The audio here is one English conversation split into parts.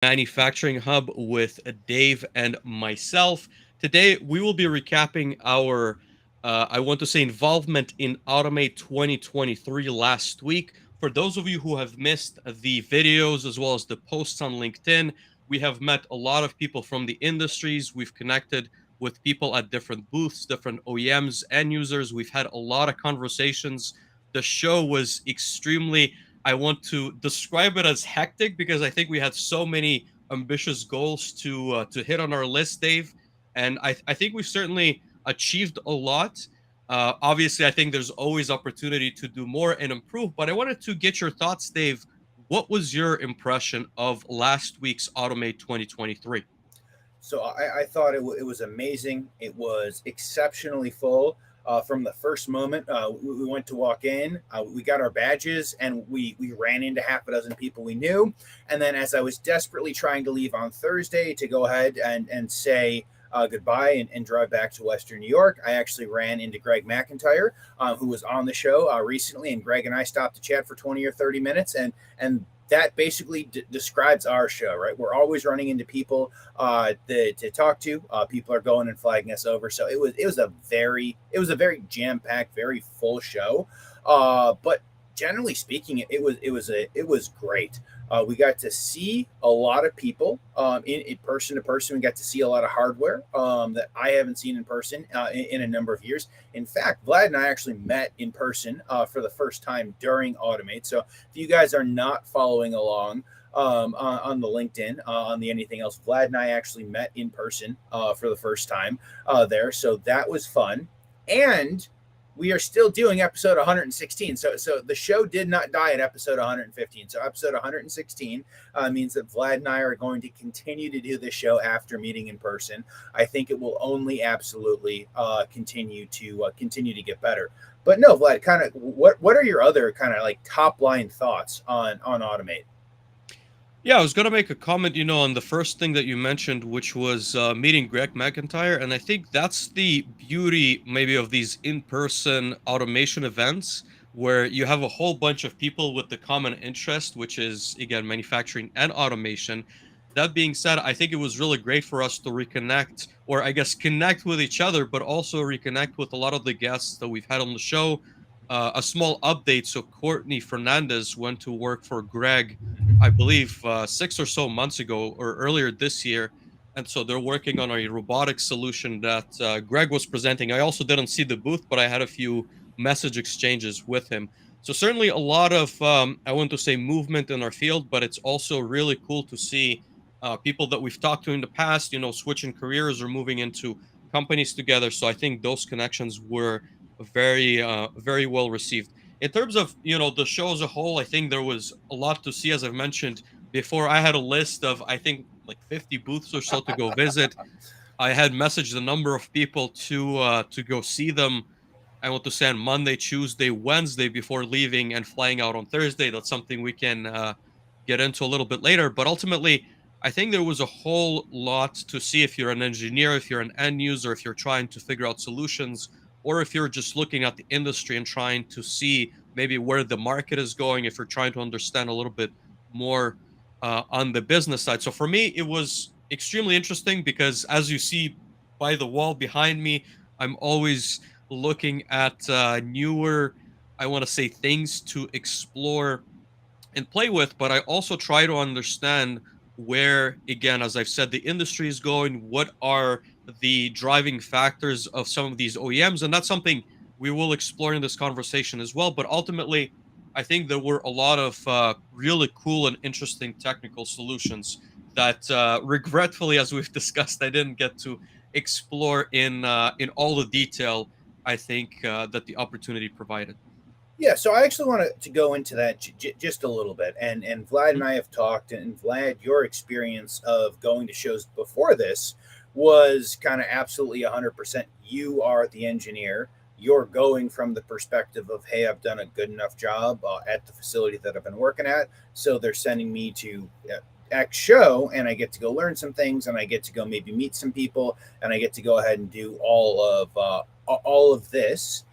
Manufacturing Hub with Dave and myself. Today, we will be recapping our, I want to say, involvement in Automate 2023 last week. For those of you who have missed the videos as well as the posts on LinkedIn, we have met a lot of people from the industries. We've connected with people at different booths, different OEMs, end users. We've had a lot of conversations. The show was extremely, I want to describe it as hectic because I think we had so many ambitious goals to hit on our list, Dave, and I think we've certainly achieved a lot. Obviously, I think there's always opportunity to do more and improve. But I wanted to get your thoughts, Dave. What was your impression of last week's Automate 2023? So I thought it was amazing. It was exceptionally full from the first moment. We went to walk in, we got our badges, and we ran into half a dozen people we knew. And then as I was desperately trying to leave on Thursday to go ahead and say goodbye and drive back to Western New York, I actually ran into Greg McIntyre, who was on the show recently, and Greg and I stopped to chat for 20 or 30 minutes, and that basically describes our show, right? We're always running into people to talk to. People are going and flagging us over, so it was a very jam packed, very full show. But generally speaking, it was great. We got to see a lot of people in person to person. We got to see a lot of hardware that I haven't seen in person in a number of years. In fact, Vlad and I actually met in person for the first time during Automate. So if you guys are not following along on the LinkedIn, on the anything else, Vlad and I actually met in person for the first time there. So that was fun. And we are still doing episode 116. So the show did not die at episode 115. So episode 116 means that Vlad and I are going to continue to do this show after meeting in person. I think it will only absolutely continue to get better. But no, Vlad, kind of what are your other kind of like top line thoughts on Automate? Yeah, I was going to make a comment, on the first thing that you mentioned, which was meeting Greg McIntyre. And I think that's the beauty, maybe, of these in person automation events where you have a whole bunch of people with the common interest, which is, again, manufacturing and automation. That being said, I think it was really great for us to reconnect, or I guess connect with each other, but also reconnect with a lot of the guests that we've had on the show. A small update. So, Courtney Fernandez went to work for Greg, I believe, 6 or so months ago or earlier this year. And so they're working on a robotic solution that Greg was presenting. I also didn't see the booth, but I had a few message exchanges with him. So certainly a lot of, I want to say, movement in our field, but it's also really cool to see people that we've talked to in the past, switching careers or moving into companies together. So I think those connections were very well received. In terms of the show as a whole, I think there was a lot to see. As I've mentioned before, I had a list of, I think, like 50 booths or so to go visit. I had messaged a number of people to go see them. I want to say on Monday, Tuesday, Wednesday before leaving and flying out on Thursday. That's something we can get into a little bit later. But ultimately, I think there was a whole lot to see if you're an engineer, if you're an end user, if you're trying to figure out solutions, or if you're just looking at the industry and trying to see maybe where the market is going, if you're trying to understand a little bit more on the business side. So for me, it was extremely interesting because, as you see by the wall behind me, I'm always looking at newer, I want to say, things to explore and play with, but I also try to understand where, again, as I've said, the industry is going, what are the driving factors of some of these OEMs. And that's something we will explore in this conversation as well. But ultimately, I think there were a lot of really cool and interesting technical solutions that, regretfully, as we've discussed, I didn't get to explore in all the detail. I think that the opportunity provided. Yeah, so I actually want to go into that just a little bit. And Vlad Mhm. and I have talked, and Vlad, your experience of going to shows before this was kind of absolutely 100%. You are the engineer. You're going from the perspective of, hey, I've done a good enough job at the facility that I've been working at. So they're sending me to X show, and I get to go learn some things, and I get to go maybe meet some people, and I get to go ahead and do all of this.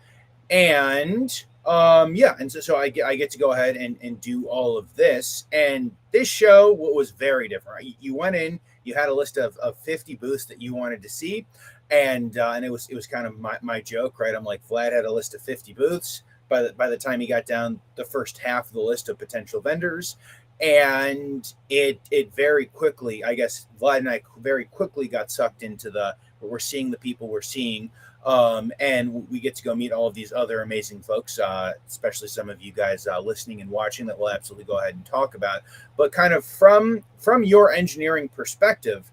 And Yeah, and so I get to go ahead and do all of this. And this show was very different. Right? You went in, you had a list of 50 booths that you wanted to see, and it was kind of my joke, right? I'm like, Vlad had a list of 50 booths. By the time he got down the first half of the list of potential vendors, and it very quickly, I guess Vlad and I very quickly got sucked into the we're seeing the people we're seeing, and we get to go meet all of these other amazing folks, especially some of you guys listening and watching that we'll absolutely go ahead and talk about. But kind of from your engineering perspective,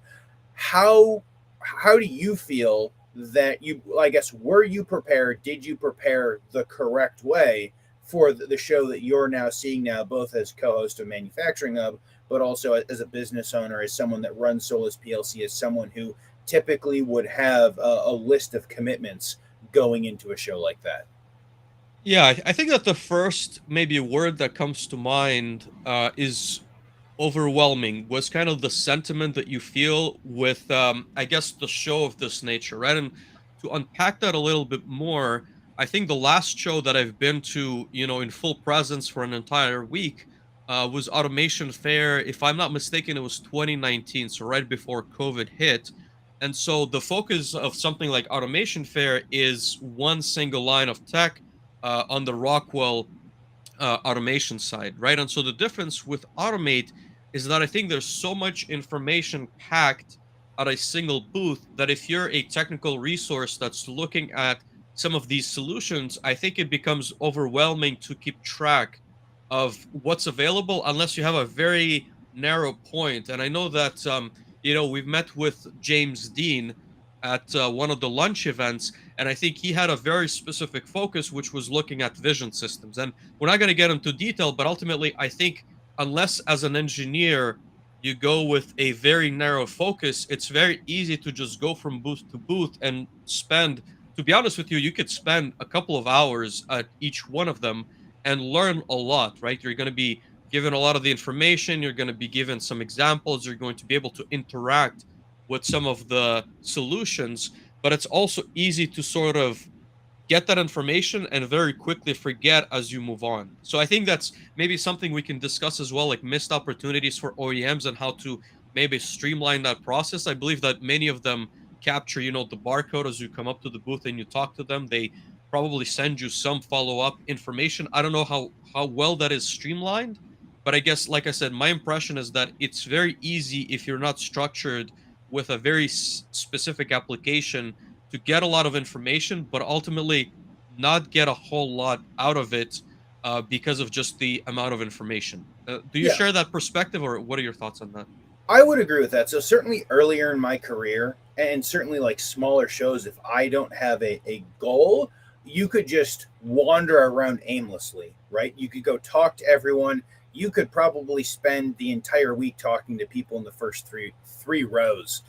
how how do you feel that you, I guess, were you prepared? Did you prepare the correct way for the show that you're now seeing now, both as co-host of Manufacturing Hub, but also as a business owner, as someone that runs Solus PLC, as someone who typically would have a list of commitments going into a show like that? Yeah, I think that the first maybe word that comes to mind is overwhelming, was kind of the sentiment that you feel with, I guess, the show of this nature, right? And to unpack that a little bit more, I think the last show that I've been to, in full presence for an entire week, was Automation Fair. If I'm not mistaken, it was 2019, so right before COVID hit. And so the focus of something like Automation Fair is one single line of tech on the Rockwell automation side, right? And so the difference with Automate is that I think there's so much information packed at a single booth that if you're a technical resource that's looking at some of these solutions, I think it becomes overwhelming to keep track of what's available unless you have a very narrow point. And I know that we've met with James Dean at one of the lunch events, and I think he had a very specific focus, which was looking at vision systems. And we're not going to get into detail, but ultimately, I think unless as an engineer you go with a very narrow focus, it's very easy to just go from booth to booth and spend, to be honest with you, you could spend a couple of hours at each one of them and learn a lot, right? You're going to be given a lot of the information, you're going to be given some examples, you're going to be able to interact with some of the solutions, but it's also easy to sort of get that information and very quickly forget as you move on. So I think that's maybe something we can discuss as well, like missed opportunities for OEMs and how to maybe streamline that process. I believe that many of them capture, the barcode as you come up to the booth and you talk to them. They probably send you some follow-up information. I don't know how well that is streamlined, but I guess, like I said, my impression is that it's very easy if you're not structured with a very specific application to get a lot of information, but ultimately not get a whole lot out of it because of just the amount of information. Do you Yeah, share that perspective, or what are your thoughts on that? I would agree with that. So certainly earlier in my career, and certainly like smaller shows, if I don't have a goal, you could just wander around aimlessly, right? You could go talk to everyone. You could probably spend the entire week talking to people in the first three rows,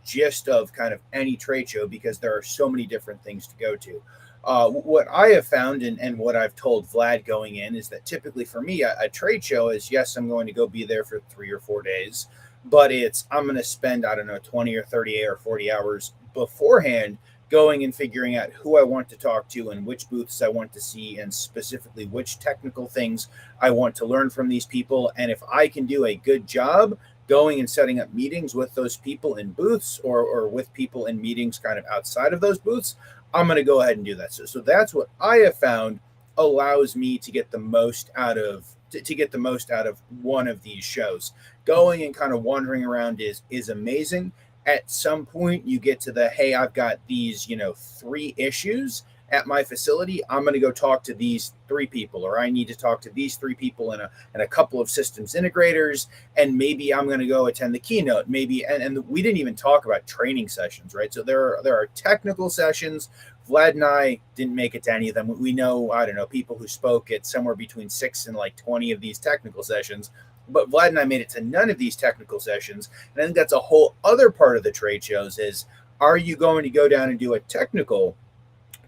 just of kind of any trade show, because there are so many different things to go to. What I have found, and what I've told Vlad going in, is that typically for me, a trade show is, yes, I'm going to go be there for 3 or 4 days, but it's, I'm going to spend, I don't know, 20 or 30 or 40 hours beforehand going and figuring out who I want to talk to and which booths I want to see, and specifically which technical things I want to learn from these people. And if I can do a good job going and setting up meetings with those people in booths, or with people in meetings kind of outside of those booths, I'm going to go ahead and do that. So that's what I have found allows me to get the most out of to get the most out of one of these shows. Going and kind of wandering around is amazing. At some point you get to the, hey, I've got these, 3 issues at my facility. I'm going to go talk to these 3 people, or I need to talk to these 3 people and a couple of systems integrators, and maybe I'm going to go attend the keynote. Maybe, and we didn't even talk about training sessions, right? So there are technical sessions. Vlad and I didn't make it to any of them. We know, I don't know, people who spoke at somewhere between 6 and like 20 of these technical sessions. But Vlad and I made it to none of these technical sessions. And I think that's a whole other part of the trade shows is, are you going to go down and do a technical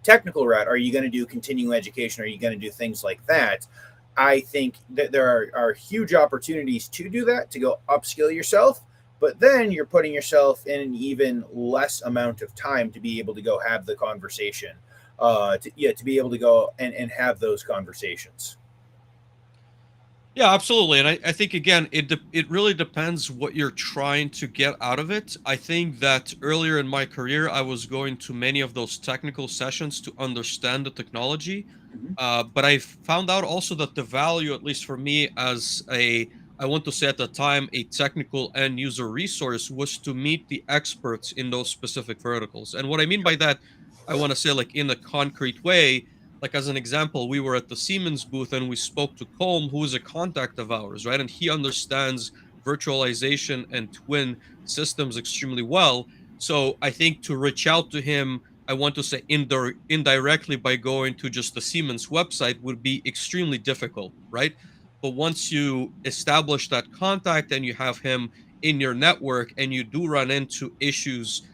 route? Are you going to do continuing education? Are you going to do things like that? I think that there are huge opportunities to do that, to go upskill yourself, but then you're putting yourself in an even less amount of time to be able to go have the conversation. to be able to go and have those conversations. Yeah, absolutely. And I think again, it really depends what you're trying to get out of it. I think that earlier in my career, I was going to many of those technical sessions to understand the technology. Mhm. But I found out also that the value, at least for me, as I want to say at the time, a technical end user resource, was to meet the experts in those specific verticals. And what I mean by that, I want to say like in a concrete way, like as an example, we were at the Siemens booth and we spoke to Colm, who is a contact of ours, right? And he understands virtualization and twin systems extremely well. So I think to reach out to him, I want to say indirectly by going to just the Siemens website would be extremely difficult, right? But once you establish that contact and you have him in your network and you do run into issues,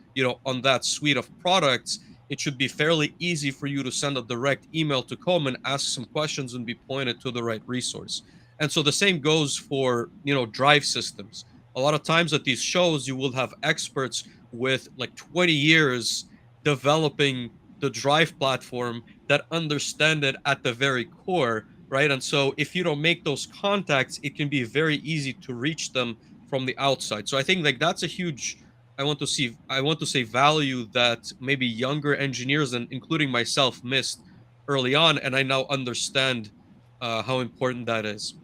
on that suite of products, it should be fairly easy for you to send a direct email to Com and ask some questions and be pointed to the right resource. And so the same goes for, drive systems. A lot of times at these shows, you will have experts with like 20 years developing the drive platform that understand it at the very core, right? And so if you don't make those contacts, it can be very easy to reach them from the outside. So I think like that's a huge I want to say value that maybe younger engineers and including myself missed early on, and I now understand how important that is.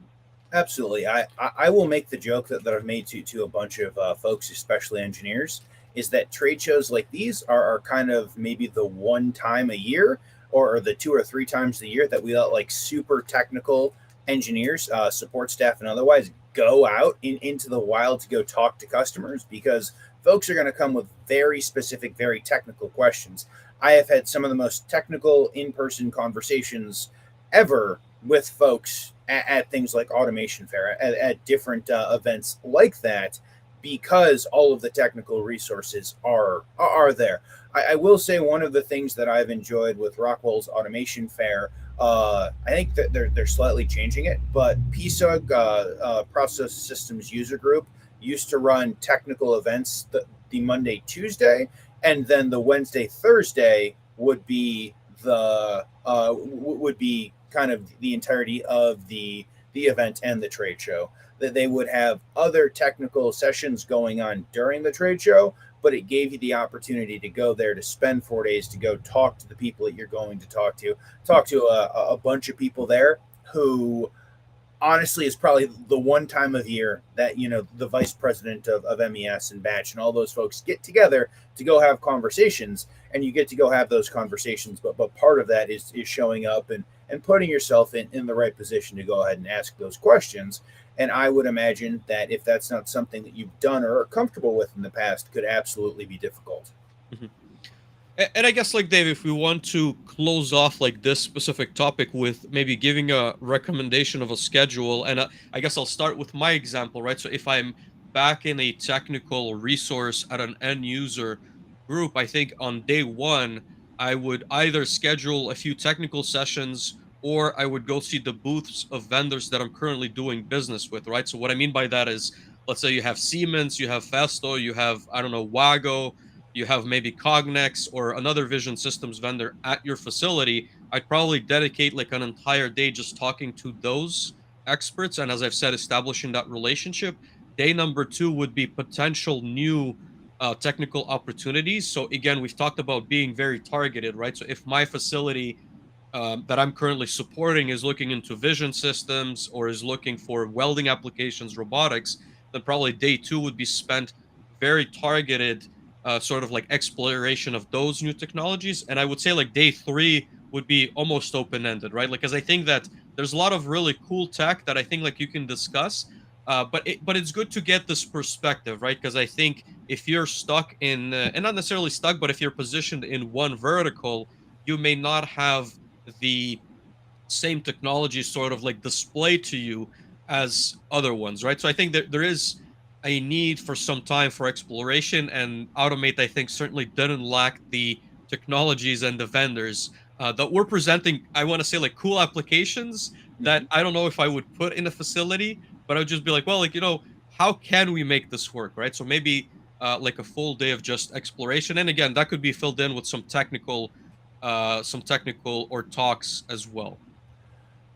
Absolutely. I will make the joke that I've made to a bunch of folks, especially engineers, is that trade shows like these are kind of maybe the one time a year or the two or three times a year that we let like super technical engineers, support staff, and otherwise go out into the wild to go talk to customers because folks are going to come with very specific, very technical questions. I have had some of the most technical in person conversations ever with folks at things like Automation Fair, at different events like that, because all of the technical resources are there. I will say one of the things that I've enjoyed with Rockwell's Automation Fair. I think that they're slightly changing it, but PSUG, Process Systems User Group, used to run technical events the Monday, Tuesday, and then the Wednesday, Thursday would be kind of the entirety of the event and the trade show. That they would have other technical sessions going on during the trade show, but it gave you the opportunity to go there to spend 4 days to go talk to the people that you're going to talk to a bunch of people there who honestly is probably the one time of year that the vice president of MES and Batch and all those folks get together to go have conversations, and you get to go have those conversations. But part of that is showing up and putting yourself in the right position to go ahead and ask those questions. And I would imagine that if that's not something that you've done or are comfortable with in the past, could absolutely be difficult. Mhm. And I guess, like Dave, if we want to close off like this specific topic with maybe giving a recommendation of a schedule, and I guess I'll start with my example, right? So if I'm back in a technical resource at an end user group, I think on day one, I would either schedule a few technical sessions or I would go see the booths of vendors that I'm currently doing business with, right? So what I mean by that is, let's say you have Siemens, you have Festo, you have, I don't know, Wago, you have maybe Cognex or another vision systems vendor at your facility, I'd probably dedicate like an entire day just talking to those experts. And as I've said, establishing that relationship. Day number two would be potential new technical opportunities. So again, we've talked about being very targeted, right? So if my facility that I'm currently supporting is looking into vision systems or is looking for welding applications, robotics, then probably day two would be spent very targeted, sort of like exploration of those new technologies. And I would say like day three would be almost open ended, right? Like, because I think that there's a lot of really cool tech that I think like you can discuss. But it's good to get this perspective, right? Because I think if you're stuck in, and not necessarily stuck, but if you're positioned in one vertical, you may not have the same technology sort of like displayed to you as other ones, right? So I think that there is a need for some time for exploration, and Automate, I think, certainly didn't lack the technologies and the vendors that we're presenting. I want to say like cool applications that Mhm. I don't know if I would put in a facility, but I would just be like, well, like, how can we make this work, right? So maybe like a full day of just exploration. And again, that could be filled in with some technical some technical or talks as well.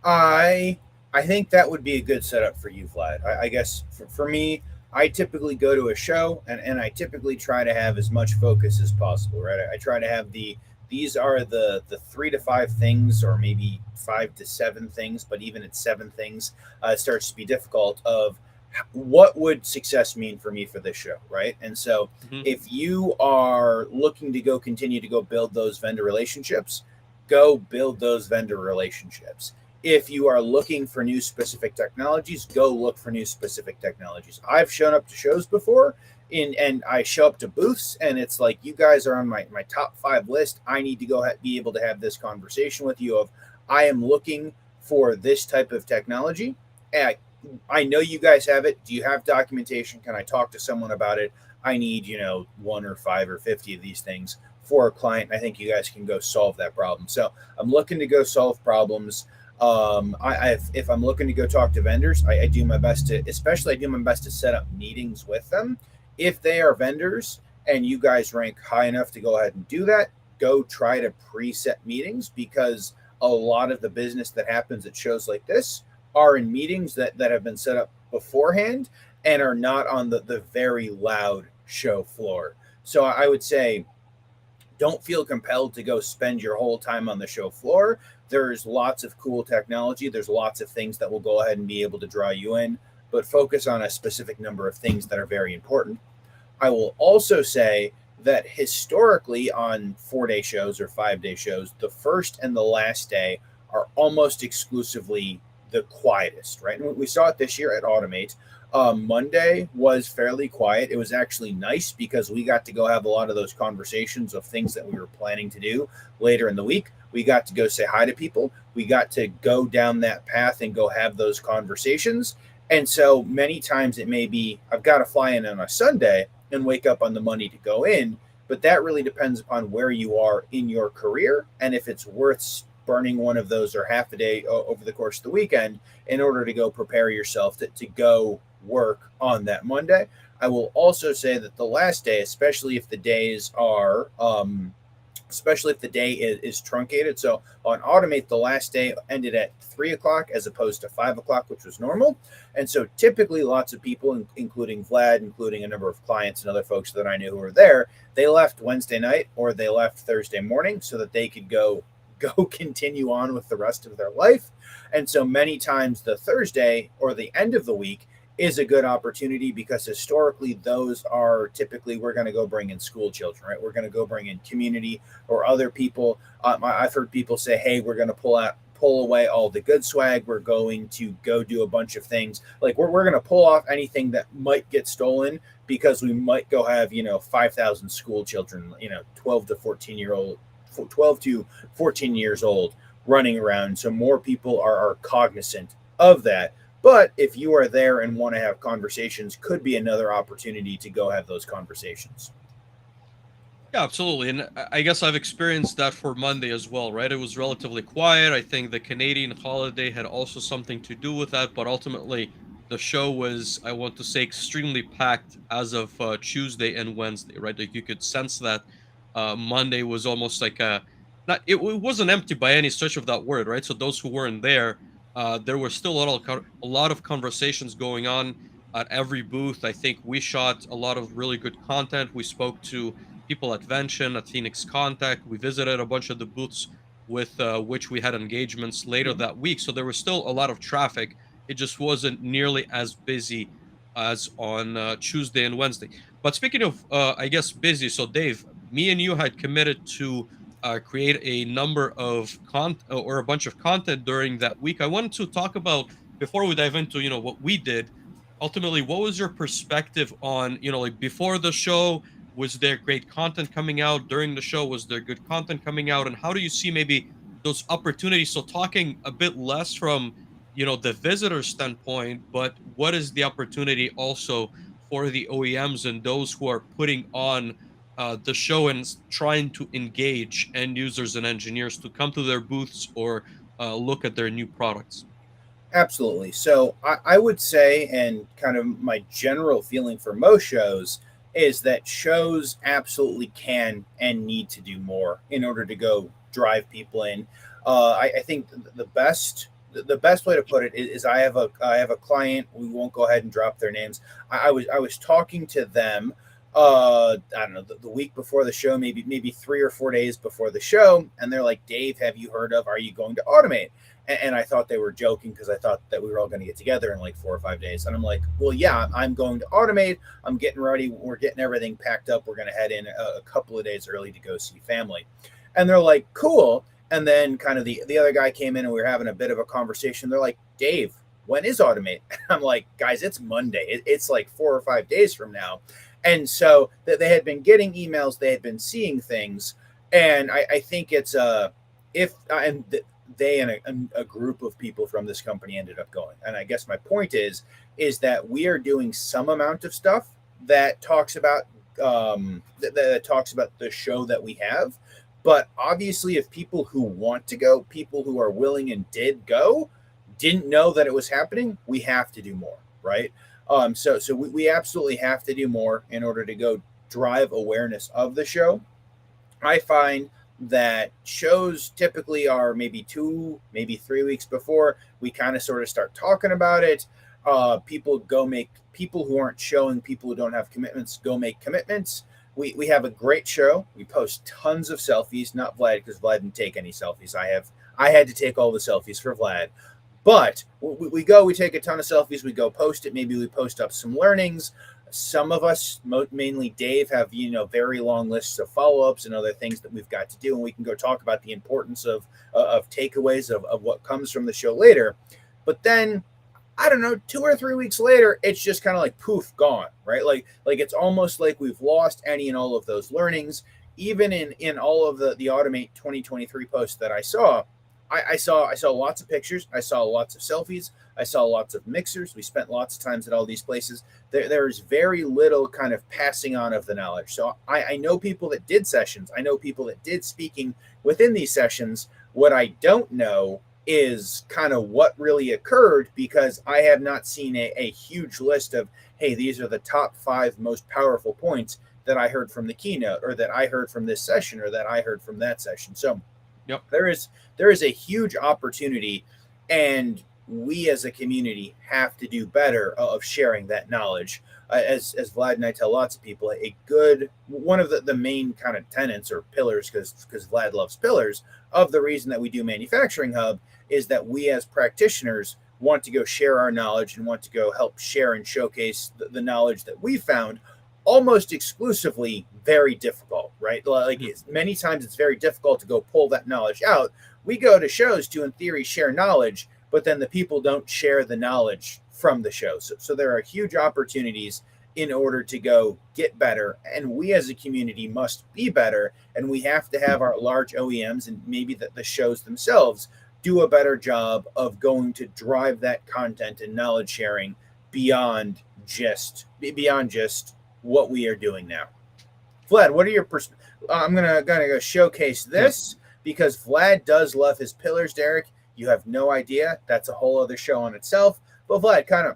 I I think that would be a good setup for you, Vlad. I guess for me, I typically go to a show and I typically try to have as much focus as possible, right? I try to have these are the 3 to 5 things, or maybe 5 to 7 things, but even at 7 things, it starts to be difficult. Of what would success mean for me for this show, right? And so, Hmm. if you are looking to go continue to go build those vendor relationships, go build those vendor relationships. If you are looking for new specific technologies, go look for new specific technologies. I've shown up to shows before, and I show up to booths, and it's like, you guys are on my top 5 list. I need to go be able to have this conversation with you of, I am looking for this type of technology. And I know you guys have it. Do you have documentation? Can I talk to someone about it? I need, 1 or 5 or 50 of these things for a client. I think you guys can go solve that problem. So I'm looking to go solve problems. If I'm looking to go talk to vendors, I do my best to, especially I do my best to set up meetings with them. If they are vendors and you guys rank high enough to go ahead and do that, go try to preset meetings, because a lot of the business that happens at shows like this are in meetings that have been set up beforehand and are not on the very loud show floor. So I would say, don't feel compelled to go spend your whole time on the show floor. There's lots of cool technology. There's lots of things that will go ahead and be able to draw you in, but focus on a specific number of things that are very important. I will also say that historically, on 4 day shows or 5 day shows, the first and the last day are almost exclusively the quietest, right? And we saw it this year at Automate. Monday was fairly quiet. It was actually nice because we got to go have a lot of those conversations of things that we were planning to do later in the week. We got to go say hi to people. We got to go down that path and go have those conversations. And so many times it may be, I've got to fly in on a Sunday and wake up on the Monday to go in. But that really depends upon where you are in your career and if it's worth burning one of those or half a day over the course of the weekend in order to go prepare yourself to go work on that Monday. I will also say that the last day, especially if the day is truncated. So on Automate, the last day ended at 3 o'clock as opposed to 5 o'clock, which was normal. And so typically, lots of people, including Vlad, including a number of clients and other folks that I knew who were there, they left Wednesday night or they left Thursday morning so that they could go continue on with the rest of their life. And so many times the Thursday or the end of the week is a good opportunity, because historically those are typically, we're going to go bring in school children, right? We're going to go bring in community or other people. I've heard people say, hey, we're going to pull away all the good swag. We're going to go do a bunch of things. Like we're going to pull off anything that might get stolen, because we might go have, 5,000 school children, 12 to 14 years old running around. So more people are cognizant of that. But if you are there and want to have conversations, could be another opportunity to go have those conversations. Yeah, absolutely. And I guess I've experienced that for Monday as well, right? It was relatively quiet. I think the Canadian holiday had also something to do with that, but ultimately the show was, I want to say, extremely packed as of Tuesday and Wednesday, right? Like you could sense that Monday was almost like a not it wasn't empty by any stretch of that word, right? So those who weren't there were still a lot of conversations going on at every booth. I think we shot a lot of really good content. We spoke to people at Vention, at Phoenix Contact. We visited a bunch of the booths with which we had engagements later Mhm. that week. So there was still a lot of traffic. It just wasn't nearly as busy as on Tuesday and Wednesday. But speaking of, I guess, busy, so Dave, me and you had committed to create a number of or a bunch of content during that week. I wanted to talk about, before we dive into what we did. Ultimately, what was your perspective on, like before the show? Was there great content coming out during the show? Was there good content coming out? And how do you see maybe those opportunities? So talking a bit less from, the visitor standpoint, but what is the opportunity also for the OEMs and those who are putting on the show and trying to engage end users and engineers to come to their booths or look at their new products? Absolutely. So I would say, and kind of my general feeling for most shows, is that shows absolutely can and need to do more in order to go drive people in. I think the best way to put it is I have a client. We won't go ahead and drop their names. I was talking to them. I don't know, the week before the show, maybe 3 or 4 days before the show, and they're like, Dave, have you heard of? Are you going to automate? And I thought they were joking because I thought that we were all going to get together in like 4 or 5 days. And I'm like, well, yeah, I'm going to automate. I'm getting ready. We're getting everything packed up. We're going to head in a couple of days early to go see family. And they're like, cool. And then kind of the other guy came in and we were having a bit of a conversation. They're like, Dave, when is automate? And I'm like, guys, it's Monday. It's like 4 or 5 days from now. And so that they had been getting emails, they had been seeing things. And I think it's if and they and a group of people from this company ended up going. And I guess my point is that we are doing some amount of stuff that talks about that talks about the show that we have. But obviously, if people who want to go, people who are willing and did go, didn't know that it was happening, we have to do more, right? So we absolutely have to do more in order to go drive awareness of the show. I find that shows typically are maybe 2, maybe 3 weeks before we kind of sort of start talking about it. People who aren't showing, people who don't have commitments, go make commitments. We have a great show. We post tons of selfies, not Vlad because Vlad didn't take any selfies. I had to take all the selfies for Vlad. But we take a ton of selfies, we go post it. Maybe we post up some learnings. Some of us, mainly Dave, have very long lists of follow-ups and other things that we've got to do, and we can go talk about the importance of takeaways of what comes from the show later. But then, I don't know, 2 or 3 weeks later, it's just kind of like poof, gone, right? Like it's almost like we've lost any and all of those learnings. Even in all of the Automate 2023 posts that I saw, I saw lots of pictures. I saw lots of selfies. I saw lots of mixers. We spent lots of times at all these places. There's very little kind of passing on of the knowledge. So I know people that did sessions. I know people that did speaking within these sessions. What I don't know is kind of what really occurred, because I have not seen a huge list of, hey, these are the top 5 most powerful points that I heard from the keynote, or that I heard from this session, or that I heard from that session. So Yep. there is a huge opportunity, and we as a community have to do better of sharing that knowledge. As Vlad and I tell lots of people, one of the main kind of tenets or pillars, because Vlad loves pillars, of the reason that we do Manufacturing Hub is that we as practitioners want to go share our knowledge and want to go help share and showcase the knowledge that we found almost exclusively very difficult, right? Like many times it's very difficult to go pull that knowledge out. We go to shows to, in theory, share knowledge, but then the people don't share the knowledge from the shows. So there are huge opportunities in order to go get better. And we as a community must be better. And we have to have our large OEMs and maybe the shows themselves do a better job of going to drive that content and knowledge sharing beyond just what we are doing now. Vlad, what are your I'm gonna go showcase this because Vlad does love his pillars, Derek. You have no idea. That's a whole other show on itself. But Vlad, kind of,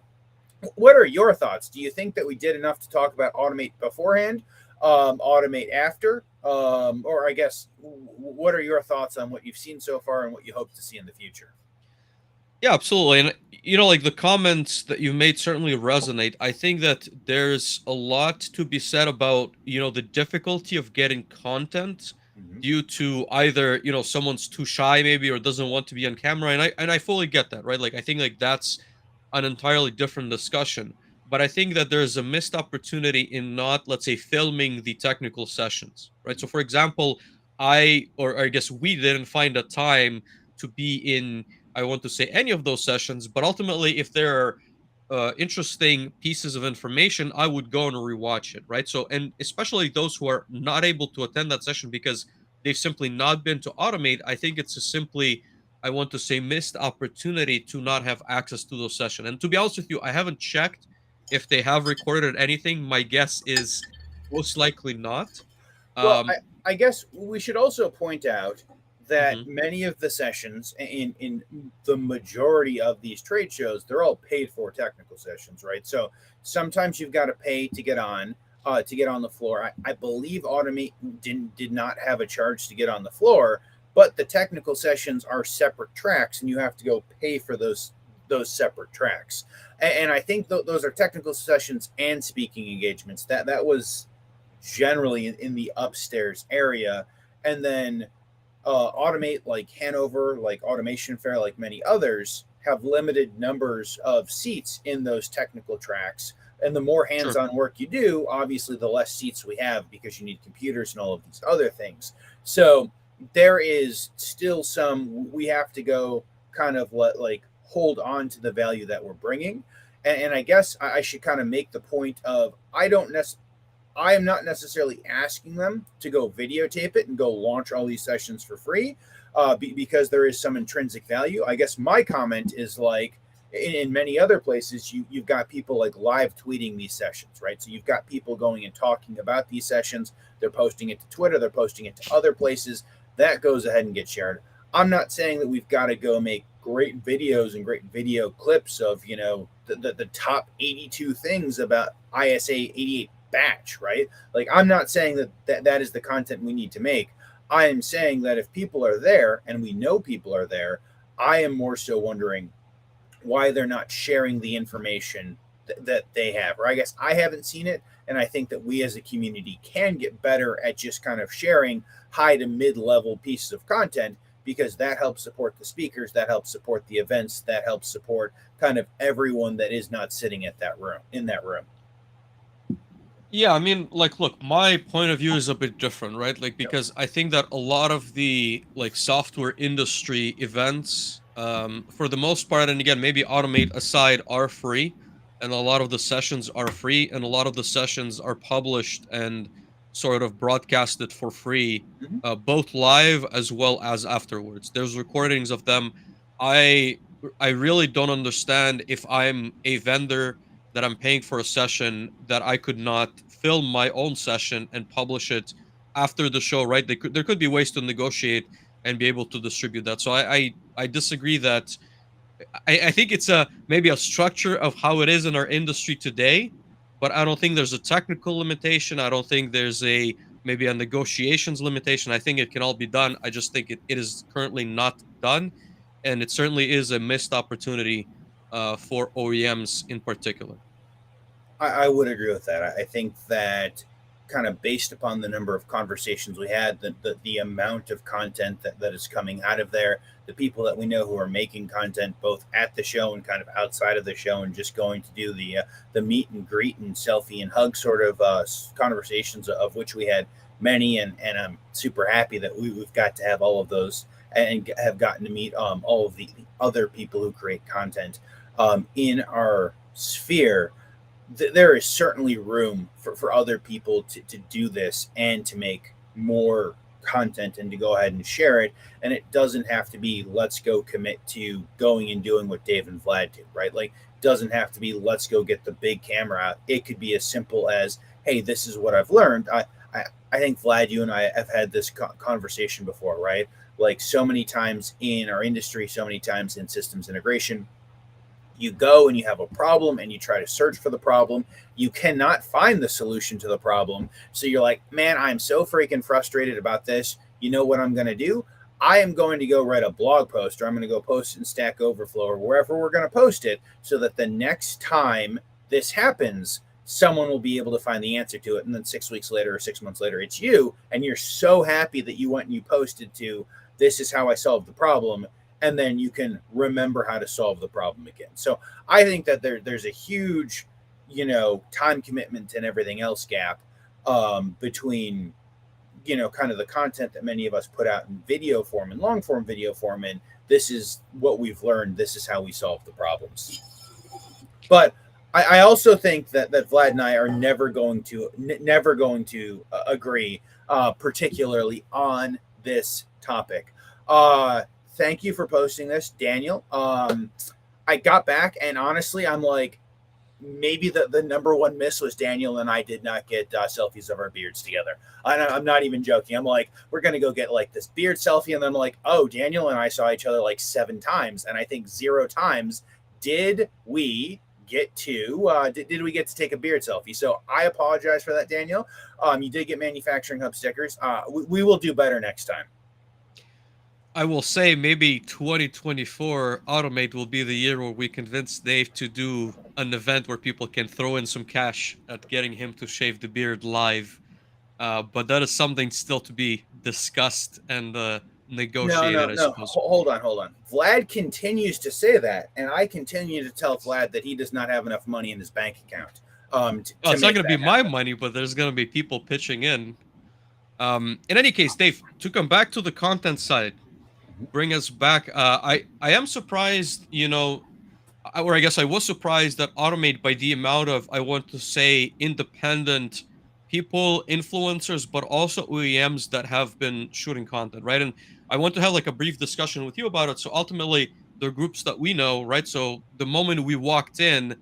what are your thoughts? Do you think that we did enough to talk about automate beforehand, automate after, or I guess, what are your thoughts on what you've seen so far and what you hope to see in the future? Yeah, absolutely. And like the comments that you made certainly resonate. I think that there's a lot to be said about, the difficulty of getting content due to either, someone's too shy maybe or doesn't want to be on camera. And I fully get that, right? Like I think like that's an entirely different discussion. But I think that there's a missed opportunity in not, let's say, filming the technical sessions, right? So for example, or I guess we didn't find a time to be in, I want to say, any of those sessions, but ultimately, if there are interesting pieces of information, I would go and rewatch it, right? So, and especially those who are not able to attend that session because they've simply not been to automate, I think it's a simply, I want to say, missed opportunity to not have access to those sessions. And to be honest with you, I haven't checked if they have recorded anything. My guess is most likely not. Well, Um, I guess we should also point out that mhm. many of the sessions in the majority of these trade shows, they're all paid for technical sessions, right? So sometimes you've got to pay to get on the floor. I believe Automate did not have a charge to get on the floor, but the technical sessions are separate tracks, and you have to go pay for those separate tracks. And I think those are technical sessions and speaking engagements. That was generally in the upstairs area, and then Automate, like Hanover, like Automation Fair, like many others, have limited numbers of seats in those technical tracks. And the more Sure. hands-on work you do, obviously, the less seats we have because you need computers and all of these other things. So there is still some we have to go kind of like hold on to the value that we're bringing. And I guess I should kind of make the point of I am not necessarily asking them to go videotape it and go launch all these sessions for free, because there is some intrinsic value. I guess my comment is like in many other places, you've got people like live tweeting these sessions, right? So you've got people going and talking about these sessions. They're posting it to Twitter. They're posting it to other places. That goes ahead and gets shared. I'm not saying that we've got to go make great videos and great video clips of, the top 82 things about ISA 88 batch, right? Like, I'm not saying that is the content we need to make. I am saying that if people are there and we know people are there, I am more so wondering why they're not sharing the information that they have. Or I guess I haven't seen it. And I think that we as a community can get better at just kind of sharing high to mid-level pieces of content, because that helps support the speakers, that helps support the events, that helps support kind of everyone that is not sitting at that room in that room. Yeah, I mean, like, look, my point of view is a bit different, right? Like, Yep. because I think that a lot of the like software industry events, for the most part, and again, maybe Automate aside, are free, and a lot of the sessions are free, and a lot of the sessions are published and sort of broadcasted for free, Mhm. both live as well as afterwards. There's recordings of them. I I really don't understand if I'm a vendor that I'm paying for a session that I could not film my own session and publish it after the show, right? There could be ways to negotiate and be able to distribute that. So I disagree that I think it's a maybe a structure of how it is in our industry today, but I don't think there's a technical limitation. I don't think there's a maybe a negotiations limitation. I think it can all be done. I just think it is currently not done, and it certainly is a missed opportunity for OEMs in particular. I would agree with that. I think that kind of based upon the number of conversations we had, the amount of content that is coming out of there, the people that we know who are making content both at the show and kind of outside of the show, and just going to do the meet and greet and selfie and hug sort of conversations, of which we had many, and I'm super happy that we've got to have all of those and have gotten to meet all of the other people who create content in our sphere. There is certainly room for other people to do this and to make more content and to go ahead and share it. And it doesn't have to be let's go commit to going and doing what Dave and Vlad do, right? Like, doesn't have to be let's go get the big camera out. It could be as simple as, hey, this is what I've learned. I think Vlad, you and I have had this conversation before, right? Like, so many times in our industry, so many times in systems integration, you go and you have a problem and you try to search for the problem. You cannot find the solution to the problem. So you're like, man, I'm so freaking frustrated about this. You know what I'm going to do? I am going to go write a blog post, or I'm going to go post it in Stack Overflow or wherever we're going to post it, so that the next time this happens, someone will be able to find the answer to it. And then 6 weeks later or 6 months later, it's you. And you're so happy that you went and you posted to, this is how I solved the problem, and then you can remember how to solve the problem again. So I think that there's a huge, time commitment and everything else gap between, kind of the content that many of us put out in video form and long form video form, and this is what we've learned. This is how we solve the problems. But I also think that Vlad and I are never going to agree, particularly on this topic. Thank you for posting this, Daniel. I got back, and honestly, I'm like, maybe the number one miss was Daniel and I did not get selfies of our beards together. I'm not even joking. I'm like, we're going to go get like this beard selfie. And then I'm like, oh, Daniel and I saw each other like 7 times. And I think 0 times did we get to did we get to take a beard selfie. So I apologize for that, Daniel. You did get Manufacturing Hub stickers. We will do better next time. I will say maybe 2024 Automate will be the year where we convince Dave to do an event where people can throw in some cash at getting him to shave the beard live. But that is something still to be discussed and No, negotiated, no, I no. suppose. Hold on, hold on. Vlad continues to say that, and I continue to tell Vlad that he does not have enough money in his bank account Well, to it's not make going to be that my happen. money, but there's going to be people pitching in. In any case, Dave, to come back to the content side, bring us back. I am surprised, or I guess I was surprised that Automate by the amount of, I want to say, independent people, influencers, but also OEMs that have been shooting content, right? And I want to have like a brief discussion with you about it. So ultimately, the groups that we know, right? So the moment we walked in,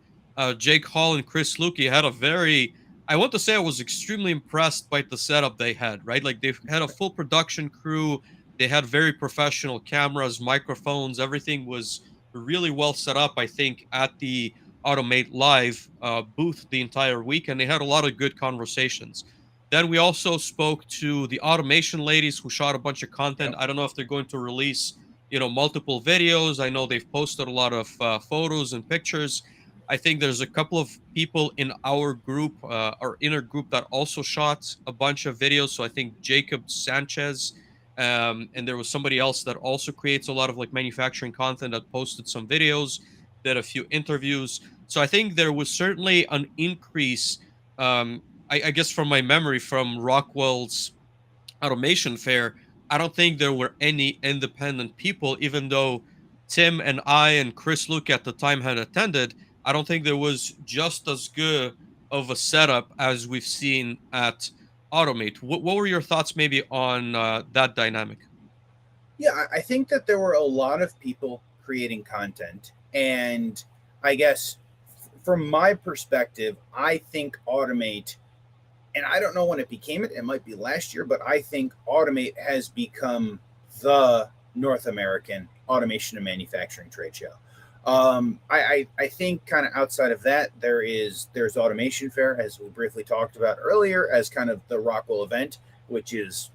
Jake Hall and Chris Lukey had a very, I want to say I was extremely impressed by the setup they had, right? Like they've had a full production crew. They had very professional cameras, microphones, everything was really well set up, I think, at the Automate Live booth the entire week, and they had a lot of good conversations. Then we also spoke to the automation ladies who shot a bunch of content. Yep. I don't know if they're going to release, multiple videos. I know they've posted a lot of photos and pictures. I think there's a couple of people in our group, our inner group, that also shot a bunch of videos. So I think Jacob Sanchez, and there was somebody else that also creates a lot of like manufacturing content that posted some videos, did a few interviews. So I think there was certainly an increase. I guess from my memory from Rockwell's automation fair, I don't think there were any independent people, even though Tim and I and Chris Luke at the time had attended. I don't think there was just as good of a setup as we've seen at Automate. What were your thoughts maybe on that dynamic? Yeah, I think that there were a lot of people creating content, and I guess from my perspective, I think Automate, and I don't know when it became it. It might be last year, but I think Automate has become the North American automation and manufacturing trade show. I think kind of outside of that, there's Automation Fair, as we briefly talked about earlier, as kind of the Rockwell event, which is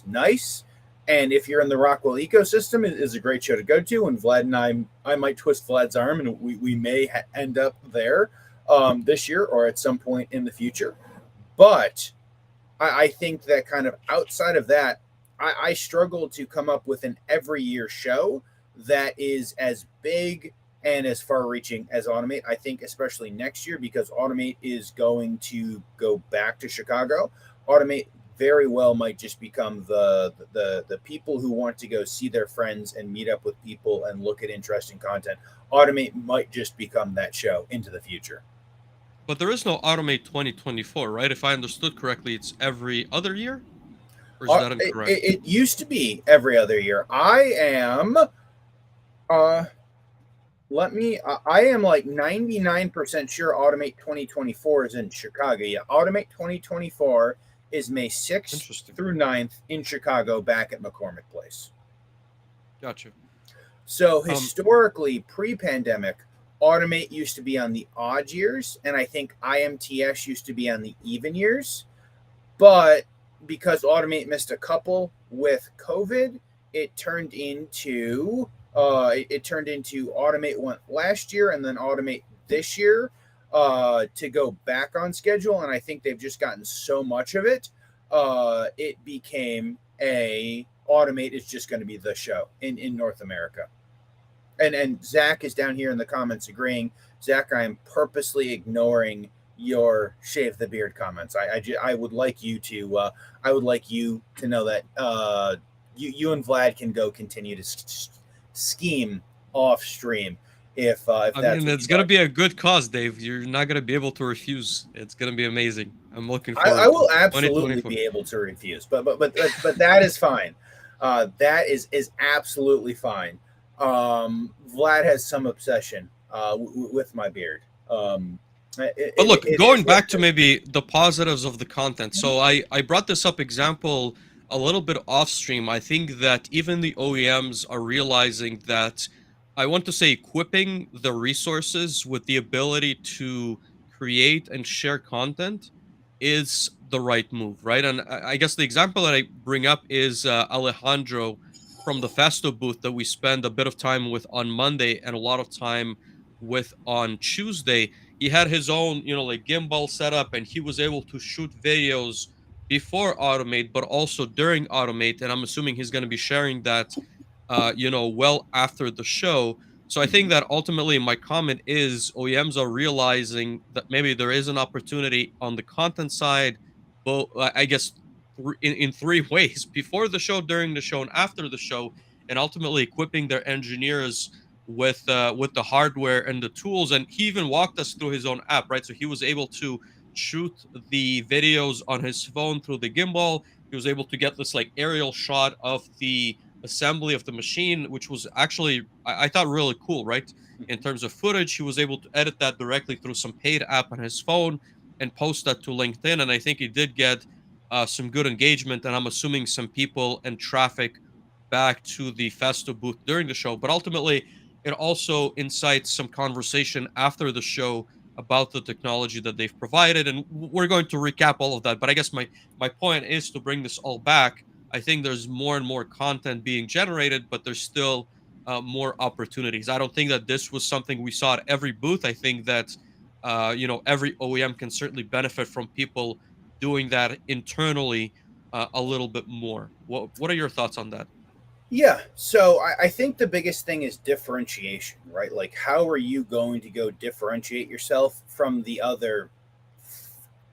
nice. And if you're in the Rockwell ecosystem, it is a great show to go to. And Vlad and I might twist Vlad's arm, and we may end up there this year or at some point in the future. But I think that kind of outside of that, I struggle to come up with an every year show that is as big and as far reaching as Automate. I think especially next year, because Automate is going to go back to Chicago. Automate very well might just become the people who want to go see their friends and meet up with people and look at interesting content. Automate might just become that show into the future. But there is no Automate 2024, right? If I understood correctly, it's every other year, or is that incorrect? It used to be every other year. Uh I am like 99% sure Automate 2024 is in Chicago. Yeah, Automate 2024 is May 6th Interesting. through 9th in Chicago back at McCormick Place. Gotcha. So Um, historically, pre-pandemic, Automate used to be on the odd years, and I think IMTS used to be on the even years. But because Automate missed a couple with COVID, it turned into Automate went last year and then Automate this year to go back on schedule. And I think they've just gotten so much of it. It became a Automate is just going to be the show in North America. And Zach is down here in the comments agreeing. Zach, I am purposely ignoring your shave the beard comments. I would like you to know that you and Vlad can go continue to scheme off stream if I that's mean, what it's you'd gonna like. be a good cause, Dave. You're not gonna be able to refuse. It's gonna be amazing. I'm looking I forward to will it. absolutely 2024. be able to refuse, but that is fine. That is absolutely fine. Vlad has some obsession with my beard. But look, It is going what back it to is. maybe the positives of the content. So I brought this up example a little bit off stream. I think that even the OEMs are realizing that, I want to say, equipping the resources with the ability to create and share content is the right move, right? And I guess the example that I bring up is Alejandro, from the Festo booth that we spend a bit of time with on Monday and a lot of time with on Tuesday. He had his own, like gimbal setup, and he was able to shoot videos before Automate, but also during Automate. And I'm assuming he's going to be sharing that, well after the show. So I think Mhm. that ultimately my comment is OEMs are realizing that maybe there is an opportunity on the content side, but I guess in three ways: before the show, during the show, and after the show, and ultimately equipping their engineers with the hardware and the tools. And he even walked us through his own app, right? So he was able to shoot the videos on his phone through the gimbal. He was able to get this like aerial shot of the assembly of the machine, which was actually I thought really cool, right? In Mhm. terms of footage, he was able to edit that directly through some paid app on his phone and post that to LinkedIn. And I think he did get some good engagement, and I'm assuming some people and traffic back to the Festo booth during the show. But ultimately, it also incites some conversation after the show about the technology that they've provided, and we're going to recap all of that. But I guess my point is to bring this all back. I think there's more and more content being generated, but there's still more opportunities. I don't think that this was something we saw at every booth. I think that every OEM can certainly benefit from people doing that internally a little bit more. What are your thoughts on that? Yeah, so I think the biggest thing is differentiation, right? Like, how are you going to go differentiate yourself from the other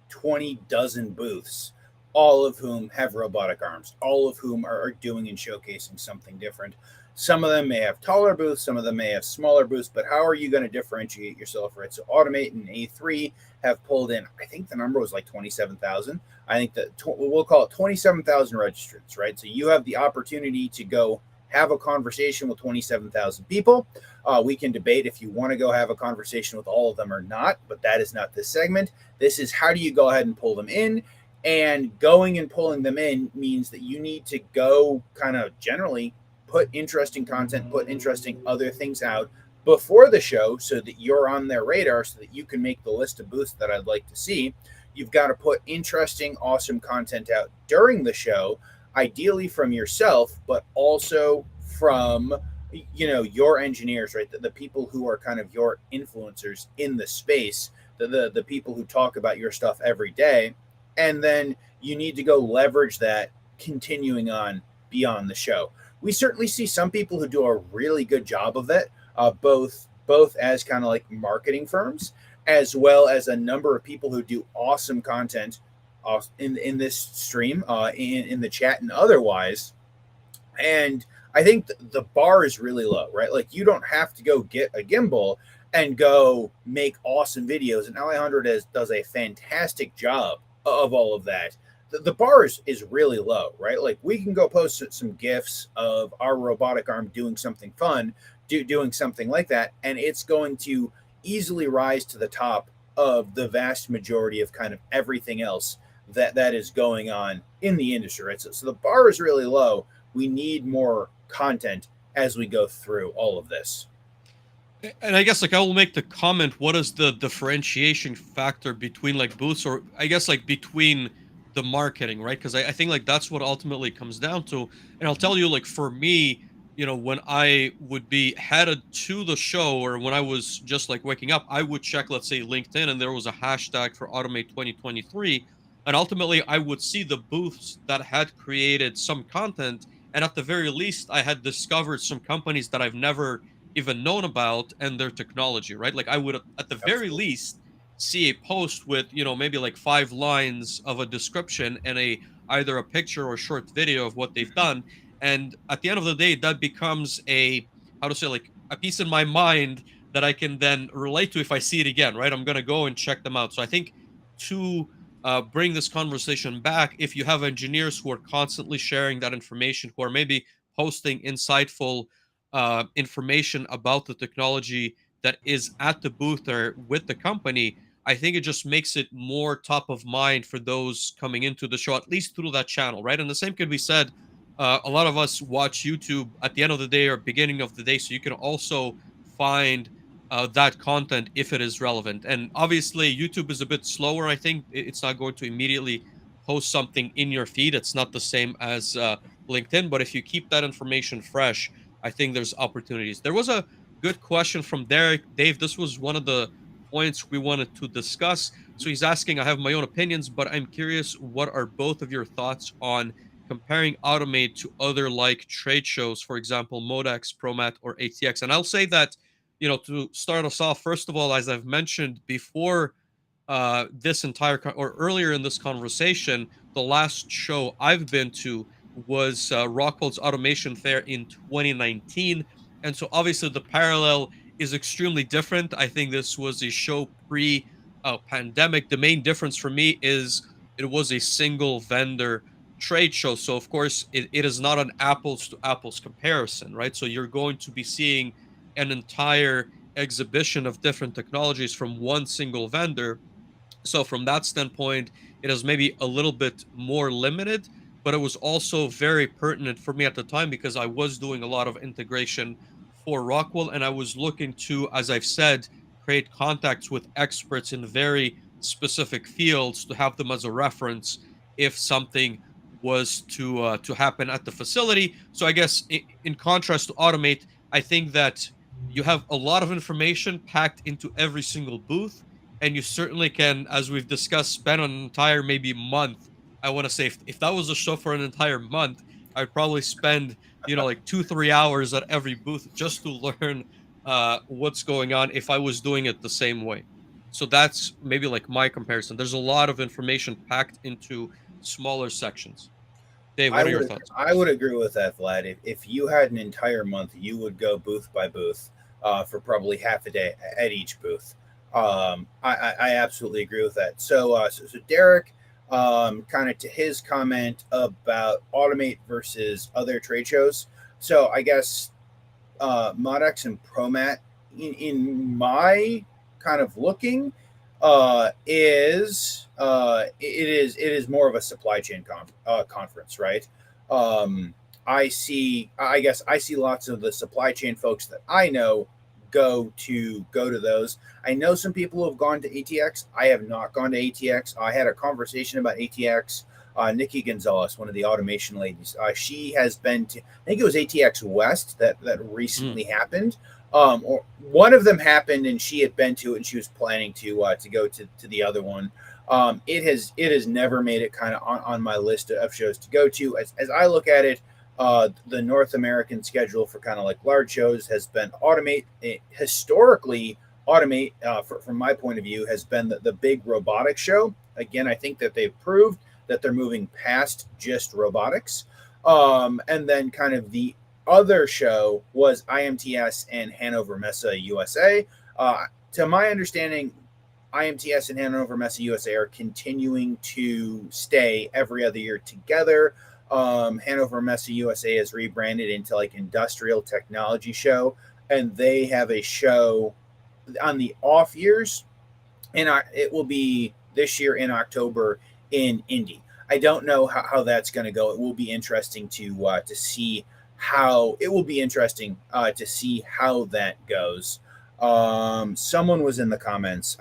20 dozen booths, all of whom have robotic arms, all of whom are doing and showcasing something different? Some of them may have taller booths, some of them may have smaller booths, but how are you going to differentiate yourself, right? So, Automate and A3 have pulled in, I think the number was like 27,000. I think that we'll call it 27,000 registrants, right? So you have the opportunity to go have a conversation with 27,000 people. We can debate if you want to go have a conversation with all of them or not, but that is not this segment. This is how do you go ahead and pull them in? And going and pulling them in means that you need to go kind of generally put interesting content, put interesting other things out before the show so that you're on their radar so that you can make the list of booths that I'd like to see. You've got to put interesting, awesome content out during the show, ideally from yourself, but also from your engineers, right? The people who are kind of your influencers in the space, the people who talk about your stuff every day, and then you need to go leverage that continuing on beyond the show. We certainly see some people who do a really good job of it, both as kind of like marketing firms as well as a number of people who do awesome content in this stream, in the chat and otherwise. And I think the bar is really low, right? Like you don't have to go get a gimbal and go make awesome videos. And Alejandro does a fantastic job of all of that. The bar is really low, right? Like we can go post some gifs of our robotic arm doing something fun, doing something like that, and it's going to easily rise to the top of the vast majority of kind of everything else that is going on in the industry, right? So the bar is really low. We need more content as we go through all of this. And I guess like I will make the comment, what is the differentiation factor between like booths, or I guess like between the marketing, right? Because I think like that's what ultimately comes down to. And I'll tell you, like for me, when I would be headed to the show or when I was just like waking up, I would check, let's say, LinkedIn, and there was a hashtag for Automate 2023. And ultimately I would see the booths that had created some content. And at the very least, I had discovered some companies that I've never even known about and their technology, right? Like I would at the very Absolutely. least see a post with, maybe like 5 lines of a description and a either a picture or short video of what they've done. And at the end of the day, that becomes a how to say like a piece in my mind that I can then relate to if I see it again, right? I'm gonna go and check them out. So I think to bring this conversation back, if you have engineers who are constantly sharing that information, who are maybe posting insightful information about the technology that is at the booth or with the company, I think it just makes it more top of mind for those coming into the show, at least through that channel, right? And the same could be said. A lot of us watch YouTube at the end of the day or beginning of the day, so you can also find that content if it is relevant. And obviously, YouTube is a bit slower. I think it's not going to immediately post something in your feed. It's not the same as LinkedIn. But if you keep that information fresh, I think there's opportunities. There was a good question from Derek. Dave, this was one of the points we wanted to discuss. So he's asking, I have my own opinions, but I'm curious, what are both of your thoughts on comparing Automate to other like trade shows, for example, Modex, Promat, or ATX? And I'll say that, to start us off, first of all, as I've mentioned before, this entire or earlier in this conversation, the last show I've been to was Rockwell's Automation Fair in 2019, and so obviously the parallel is extremely different. I think this was a show pre pandemic. The main difference for me is it was a single vendor trade show, so of course it is not an apples to apples comparison, right? So you're going to be seeing an entire exhibition of different technologies from one single vendor. So from that standpoint, it is maybe a little bit more limited, but it was also very pertinent for me at the time because I was doing a lot of integration for Rockwell, and I was looking to, as I've said, create contacts with experts in very specific fields to have them as a reference if something was to happen at the facility. So I guess in contrast to Automate, I think that you have a lot of information packed into every single booth, and you certainly can, as we've discussed, spend an entire maybe month. I want to say if that was a show for an entire month, I'd probably spend like 2-3 hours at every booth just to learn what's going on if I was doing it the same way. So that's maybe like my comparison. There's a lot of information packed into smaller sections. Dave, I what are your would thoughts? I would agree with that, Vlad. If you had an entire month, you would go booth by booth for probably half a day at each booth. I absolutely agree with that. So Derek, kind of to his comment about Automate versus other trade shows. So I guess Modex and Promat, in my kind of looking, it is more of a supply chain conference, right? I guess I see lots of the supply chain folks that I know go to those. I know some people who have gone to ATX. I have not gone to ATX. I had a conversation about ATX. Nikki Gonzalez, one of the automation ladies, she has been to. I think it was ATX West that Mm. recently happened. Or one of them happened, and she had been to it, and she was planning to go to the other one. It has never made it kind of on my list of shows to go to. As I look at it, the North American schedule for kind of like large shows has been Automate. Historically, Automate, from my point of view, has been the big robotics show. Again, I think that they've proved that they're moving past just robotics. And then kind of the other show was IMTS and Hanover Messe USA. To my understanding, IMTS and Hanover Messe USA are continuing to stay every other year together. Hanover Messe USA is rebranded into like Industrial Technology Show, and they have a show on the off years, and it will be this year in October in Indy. I don't know how that's going to go. It will be interesting to see how it will be interesting to see how that goes. Someone was in the comments.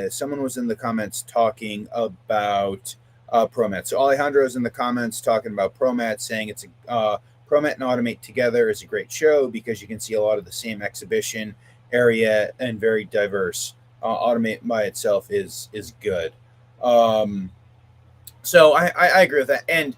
Someone was in the comments talking about Promat. So Alejandro's in the comments talking about Promat, saying it's a Promat and Automate together is a great show because you can see a lot of the same exhibition area and very diverse. Automate by itself is good. So I agree with that, and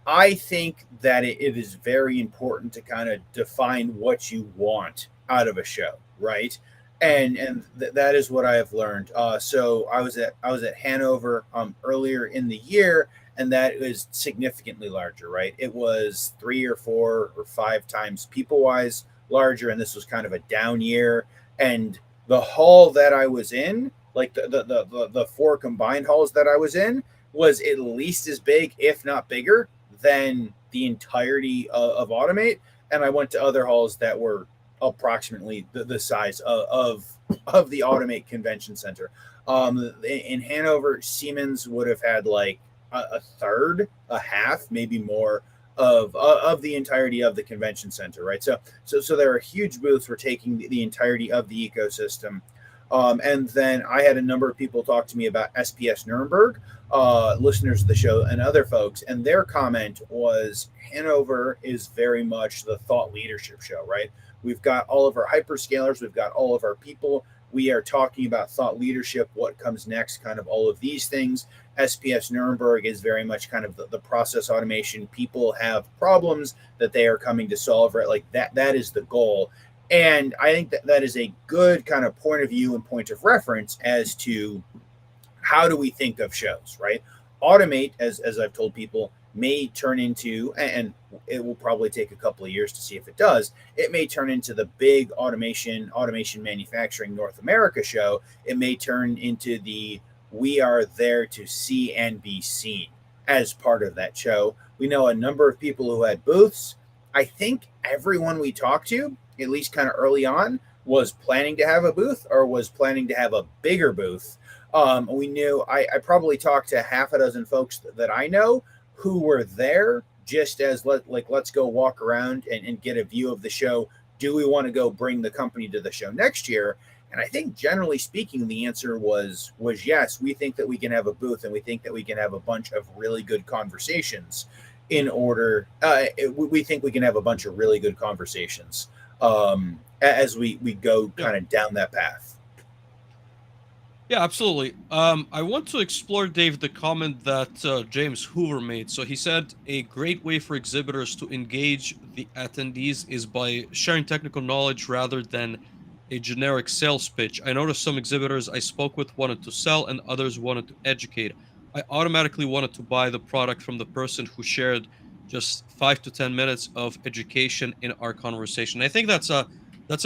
I think that it is very important to kind of define what you want out of a show, right? And that is what I have learned. So I was at Hanover earlier in the year, and that was significantly larger, right? It was 3 or 4 or 5 times people wise larger, and this was kind of a down year. And the hall that I was in, like the four combined halls that I was in, was at least as big, if not bigger, than the entirety of Automate. And I went to other halls that were approximately the size of the Automate Convention Center. In Hanover, Siemens would have had like a third, a half, maybe more of the entirety of the convention center, right? So there are huge booths for taking the entirety of the ecosystem. And then I had a number of people talk to me about SPS Nuremberg, listeners of the show and other folks, and their comment was Hanover is very much the thought leadership show, right? We've got all of our hyperscalers, we've got all of our people. We are talking about thought leadership, what comes next, kind of all of these things. SPS Nuremberg is very much kind of the process automation. People have problems that they are coming to solve, right? Like that is the goal. And I think that is a good kind of point of view and point of reference as to how do we think of shows, right? Automate, as I've told people, may turn into, and it will probably take a couple of years to see if it does, it may turn into the big automation manufacturing North America show. It may turn into the we are there to see and be seen as part of that show. We know a number of people who had booths. I think everyone we talked to, at least kind of early on, was planning to have a booth or was planning to have a bigger booth. We knew I probably talked to half a dozen folks that I know who were there just as let's go walk around and get a view of the show. Do we want to go bring the company to the show next year? And I think generally speaking, the answer was yes. We think that we can have a booth, and we think that we can have a bunch of really good conversations. In order, we think we can have a bunch of really good conversations as we go kind of down that path. Yeah, absolutely. I want to explore, Dave, the comment that James Hoover made. So he said a great way for exhibitors to engage the attendees is by sharing technical knowledge rather than a generic sales pitch. I noticed some exhibitors I spoke with wanted to sell and others wanted to educate. I automatically wanted to buy the product from the person who shared just 5 to 10 minutes of education in our conversation. I think that's a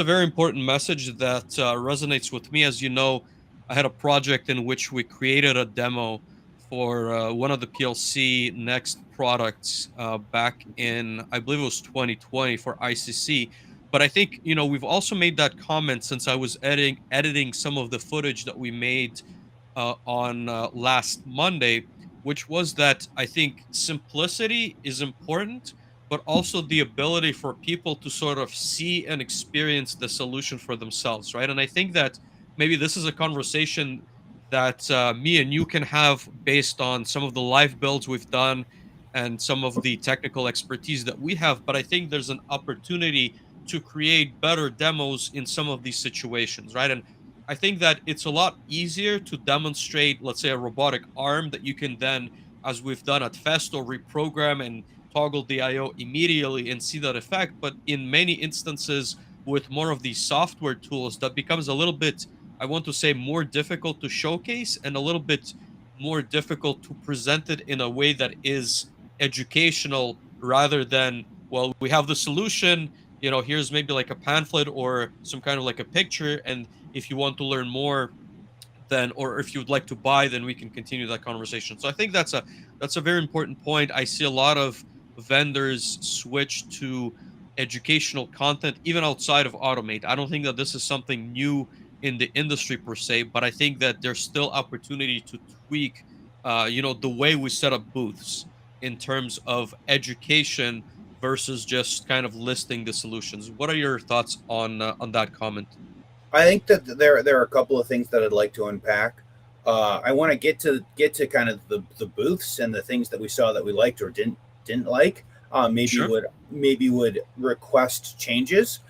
very important message that resonates with me. As you know, I had a project in which we created a demo for one of the PLC Next products back in, I believe it was 2020 for ICC. But I think, we've also made that comment since I was editing some of the footage that we made on last Monday, which was that I think simplicity is important, but also the ability for people to sort of see and experience the solution for themselves, right? And I think that maybe this is a conversation that me and you can have based on some of the live builds we've done and some of the technical expertise that we have. But I think there's an opportunity to create better demos in some of these situations, right? And I think that it's a lot easier to demonstrate, let's say, a robotic arm that you can then, as we've done at Festo, reprogram and toggle the IO immediately and see that effect. But in many instances, with more of these software tools, that becomes a little bit, I want to say, more difficult to showcase and a little bit more difficult to present it in a way that is educational rather than, well, we have the solution, here's maybe like a pamphlet or some kind of like a picture, and if you want to learn more, then, or if you would like to buy, then we can continue that conversation. So I think that's a very important point. I see a lot of vendors switch to educational content even outside of Automate. I don't think that this is something new in the industry per se, but I think that there's still opportunity to tweak the way we set up booths in terms of education versus just kind of listing the solutions. What are your thoughts on that comment? I think that there are a couple of things that I'd like to unpack. I want to get to kind of the booths and the things that we saw that we liked or didn't like. Maybe Sure. would request changes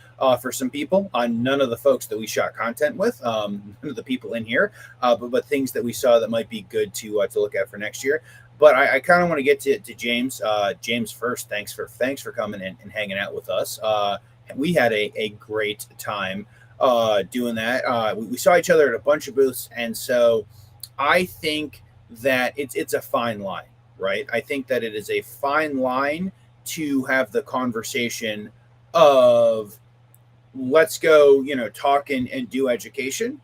for some people. None of the folks that we shot content with, none of the people in here, but things that we saw that might be good to look at for next year. But I kind of want to get to James. James first. Thanks for coming and hanging out with us. We had a great time doing that. We saw each other at a bunch of booths, and so I think that it's a fine line, right? I think that it is a fine line to have the conversation of let's go, talk and do education,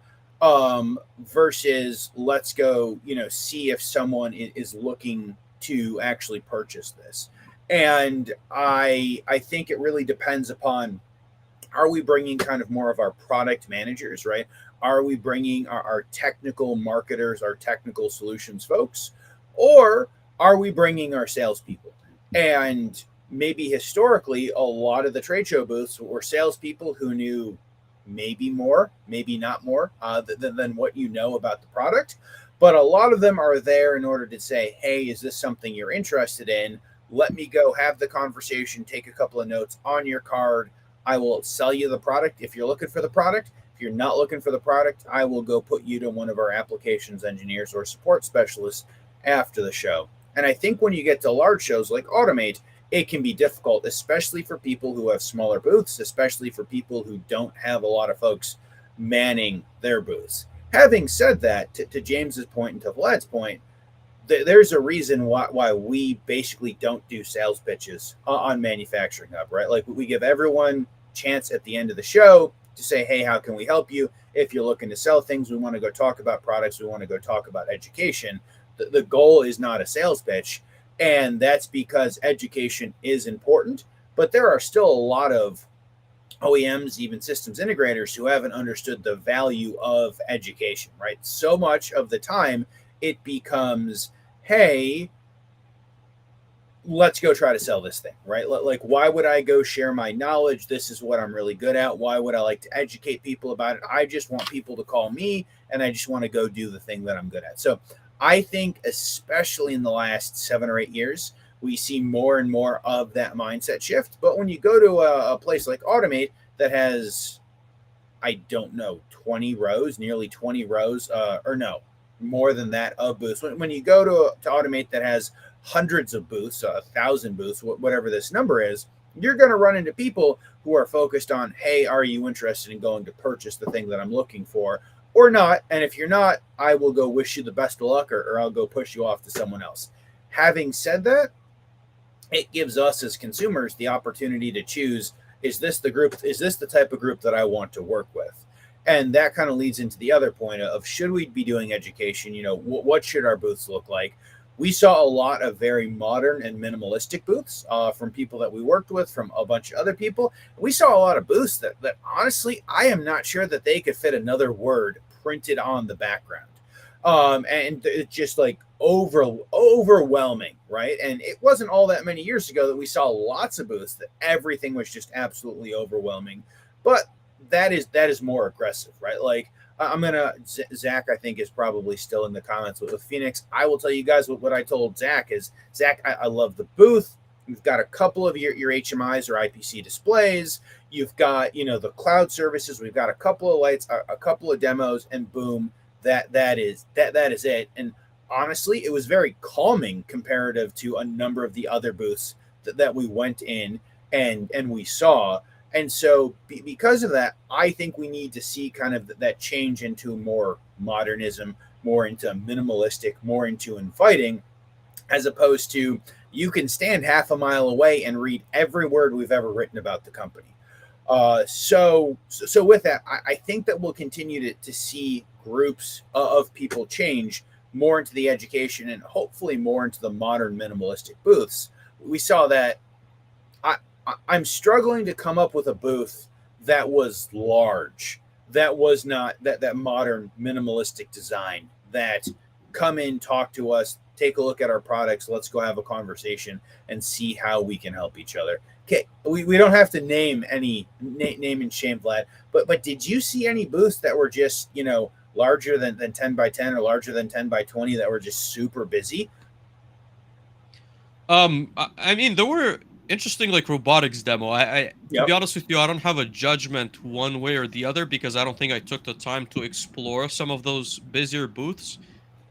versus let's go, see if someone is looking to actually purchase this. And I think it really depends upon, are we bringing kind of more of our product managers, right? Are we bringing our technical marketers, our technical solutions folks, or are we bringing our salespeople? And maybe historically, a lot of the trade show booths were salespeople who knew maybe more, maybe not more than what you know about the product. But a lot of them are there in order to say, hey, is this something you're interested in? Let me go have the conversation, take a couple of notes on your card. I will sell you the product if you're looking for the product. If you're not looking for the product, I will go put you to one of our applications engineers or support specialists after the show. And I think when you get to large shows like Automate, it can be difficult, especially for people who have smaller booths, especially for people who don't have a lot of folks manning their booths. Having said that, to James's point and to Vlad's point, there's a reason why we basically don't do sales pitches on Manufacturing Hub, right? Like we give everyone chance at the end of the show to say, hey, how can we help you? If you're looking to sell things, we want to go talk about products, we want to go talk about education. The goal is not a sales pitch. And that's because education is important. But there are still a lot of OEMs, even systems integrators, who haven't understood the value of education, right? So much of the time it becomes, hey, let's go try to sell this thing, right? Like, why would I go share my knowledge? This is what I'm really good at. Why would I like to educate people about it? I just want people to call me and I just want to go do the thing that I'm good at. So I think, especially in the last 7 or 8 years, we see more and more of that mindset shift. But when you go to a place like Automate that has, I don't know, 20 rows, nearly 20 rows, or no, more than that of booths. When you go to Automate that has hundreds of booths, 1,000 booths, whatever this number is, you're going to run into people who are focused on, hey, are you interested in going to purchase the thing that I'm looking for or not? And if you're not, I will go wish you the best of luck, or I'll go push you off to someone else. Having said that, it gives us as consumers the opportunity to choose, is this the type of group that I want to work with? And that kind of leads into the other point of, should we be doing education? What should our booths look like? We saw a lot of very modern and minimalistic booths from people that we worked with, from a bunch of other people. We saw a lot of booths that honestly, I am not sure that they could fit another word printed on the background. And it's just like overwhelming, right? And it wasn't all that many years ago that we saw lots of booths that everything was just absolutely overwhelming. But that is more aggressive, right? Like, I'm gonna Zach, I think, is probably still in the comments with Phoenix. I will tell you guys what I told Zach is, Zach, I love the booth. You've got a couple of your HMIs or IPC displays. You've got the cloud services. We've got a couple of lights, a couple of demos, and boom, that is it. And honestly, it was very calming comparative to a number of the other booths that we went in and we saw. And so, because of that, I think we need to see kind of that change into more modernism, more into minimalistic, more into inviting, as opposed to, you can stand half a mile away and read every word we've ever written about the company. So with that, I think that we'll continue to see groups of people change more into the education and hopefully more into the modern minimalistic booths. We saw that. I'm struggling to come up with a booth that was large, that was not that modern minimalistic design, that come in, talk to us, take a look at our products, let's go have a conversation and see how we can help each other. Okay, we don't have to name any name and shame, Vlad, but did you see any booths that were just larger than 10 by 10 or larger than 10 by 20 that were just super busy? I mean, there were interesting like robotics demo. I to be Yep. honest with you, I don't have a judgment one way or the other because I don't think I took the time to explore some of those busier booths.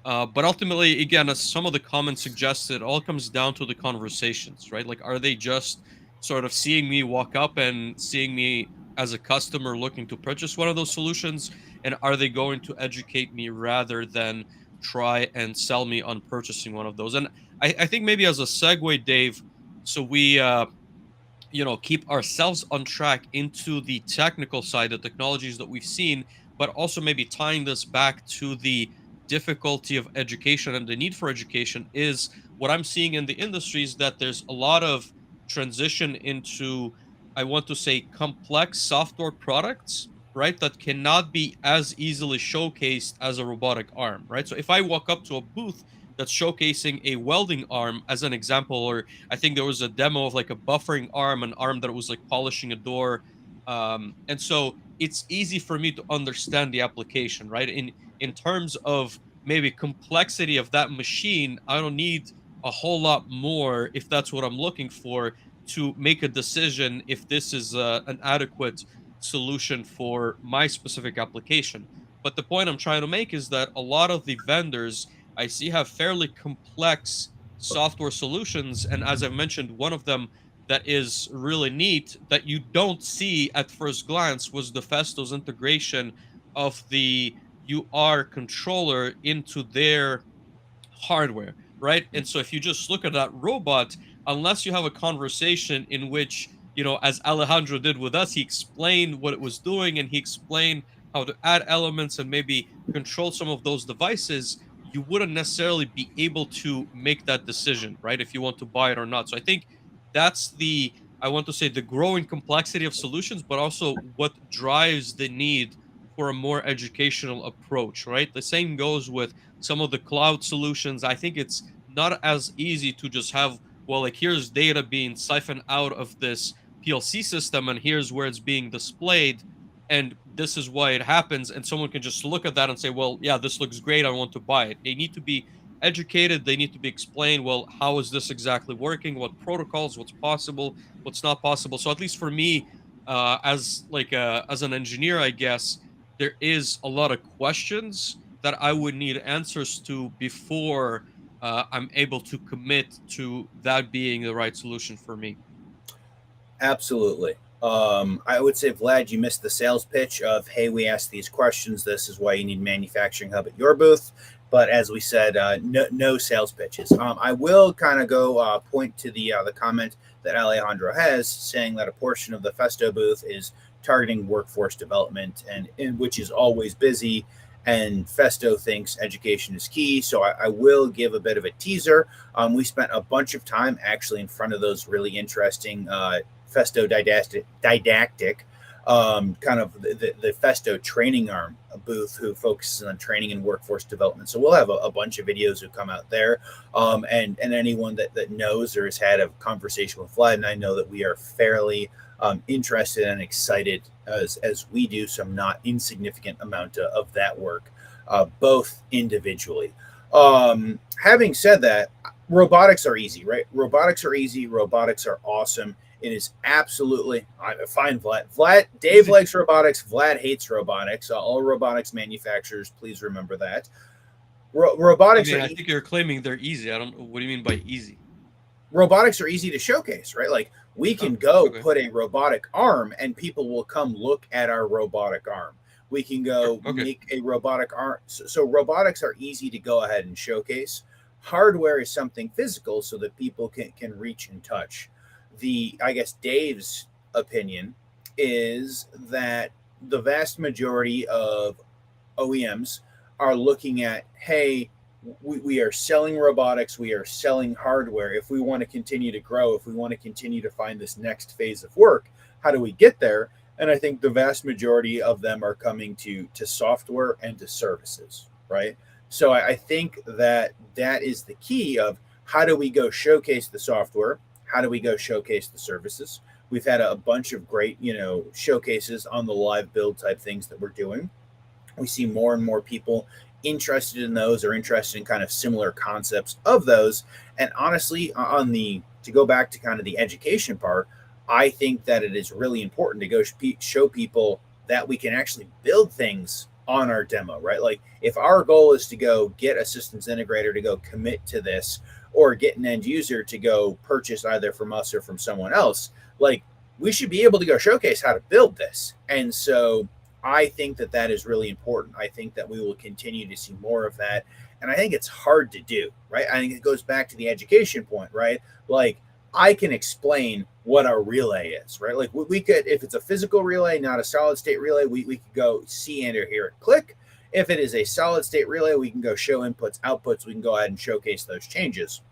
But ultimately, again, as some of the comments suggested, it all comes down to the conversations, right? Like, are they just sort of seeing me walk up and seeing me as a customer looking to purchase one of those solutions? And are they going to educate me rather than try and sell me on purchasing one of those? And I think maybe as a segue, Dave, so we keep ourselves on track into the technical side, the technologies that we've seen, but also maybe tying this back to the difficulty of education and the need for education is what I'm seeing in the industry is that there's a lot of transition into, I want to say, complex software products, right, that cannot be as easily showcased as a robotic arm, right? So if I walk up to a booth that's showcasing a welding arm as an example, or I think there was a demo of like a buffering arm, an arm that was like polishing a door. And so it's easy for me to understand the application, right? In terms of maybe complexity of that machine, I don't need a whole lot more if that's what I'm looking for to make a decision if this is an adequate solution for my specific application. But the point I'm trying to make is that a lot of the vendors I see have fairly complex software solutions, and as I've mentioned, one of them that is really neat that you don't see at first glance was the Festo's integration of the UR controller into their hardware, right? And so if you just look at that robot, unless you have a conversation in which, as Alejandro did with us, he explained what it was doing and he explained how to add elements and maybe control some of those devices, you wouldn't necessarily be able to make that decision, right? If you want to buy it or not. So I think that's I want to say, the growing complexity of solutions, but also what drives the need for a more educational approach, right? The same goes with some of the cloud solutions. I think it's not as easy to just have, well, like, here's data being siphoned out of this PLC system and here's where it's being displayed and this is why it happens, and someone can just look at that and say, well, yeah, this looks great, I want to buy it. They need to be educated, they need to be explained, well, how is this exactly working, what protocols, what's possible, what's not possible. So at least for me, as an engineer, I guess there is a lot of questions that I would need answers to before I'm able to commit to that being the right solution for me. Absolutely. I would say, Vlad, you missed the sales pitch of, hey, we asked these questions. This is why you need Manufacturing Hub at your booth. But as we said, no sales pitches. I will kind of go point to the comment that Alejandro has, saying that a portion of the Festo booth is targeting workforce development, and which is always busy. And Festo thinks education is key. So I will give a bit of a teaser. We spent a bunch of time actually in front of those really interesting Festo didactic kind of the Festo training arm booth, who focuses on training and workforce development. So we'll have a bunch of videos who come out there, and anyone that knows or has had a conversation with Vlad, and I know that we are fairly interested and excited as we do some not insignificant amount of that work, both individually. Having said that, robotics are easy, right? Robotics are easy. Robotics are awesome. It is absolutely fine. Dave likes robotics. Vlad hates robotics. All robotics manufacturers, please remember that. I Robotics mean, are I think you're claiming they're easy. I don't. What do you mean by easy? robotics are easy to showcase, right? Like, we Oh, can go okay, put a robotic arm and people will come look at our robotic arm. We can sure, go okay. make a robotic arm. So robotics are easy to go ahead and showcase. Hardware is something physical so that people can reach and touch. I guess Dave's opinion is that the vast majority of OEMs are looking at, hey, we are selling robotics, we are selling hardware. If we want to continue to grow, if we want to continue to find this next phase of work, how do we get there? And I think the vast majority of them are coming to software and to services, right? So I think that is the key of, how do we go showcase the software? How do we go showcase the services? We've had a bunch of great, showcases on the live build type things that we're doing. We see more and more people interested in those, or interested in kind of similar concepts of those. And honestly, to go back to kind of the education part, I think that it is really important to go show people that we can actually build things on our demo, right? Like, if our goal is to go get a systems integrator to go commit to this, or get an end user to go purchase either from us or from someone else, like, we should be able to go showcase how to build this. And so I think that is really important. I think that we will continue to see more of that. And I think it's hard to do, right? I think it goes back to the education point, right? Like, I can explain what our relay is, right? Like, we could, if it's a physical relay, not a solid state relay, we could go see and or hear it click. If it is a solid state relay, we can go show inputs, outputs. We can go ahead and showcase those changes.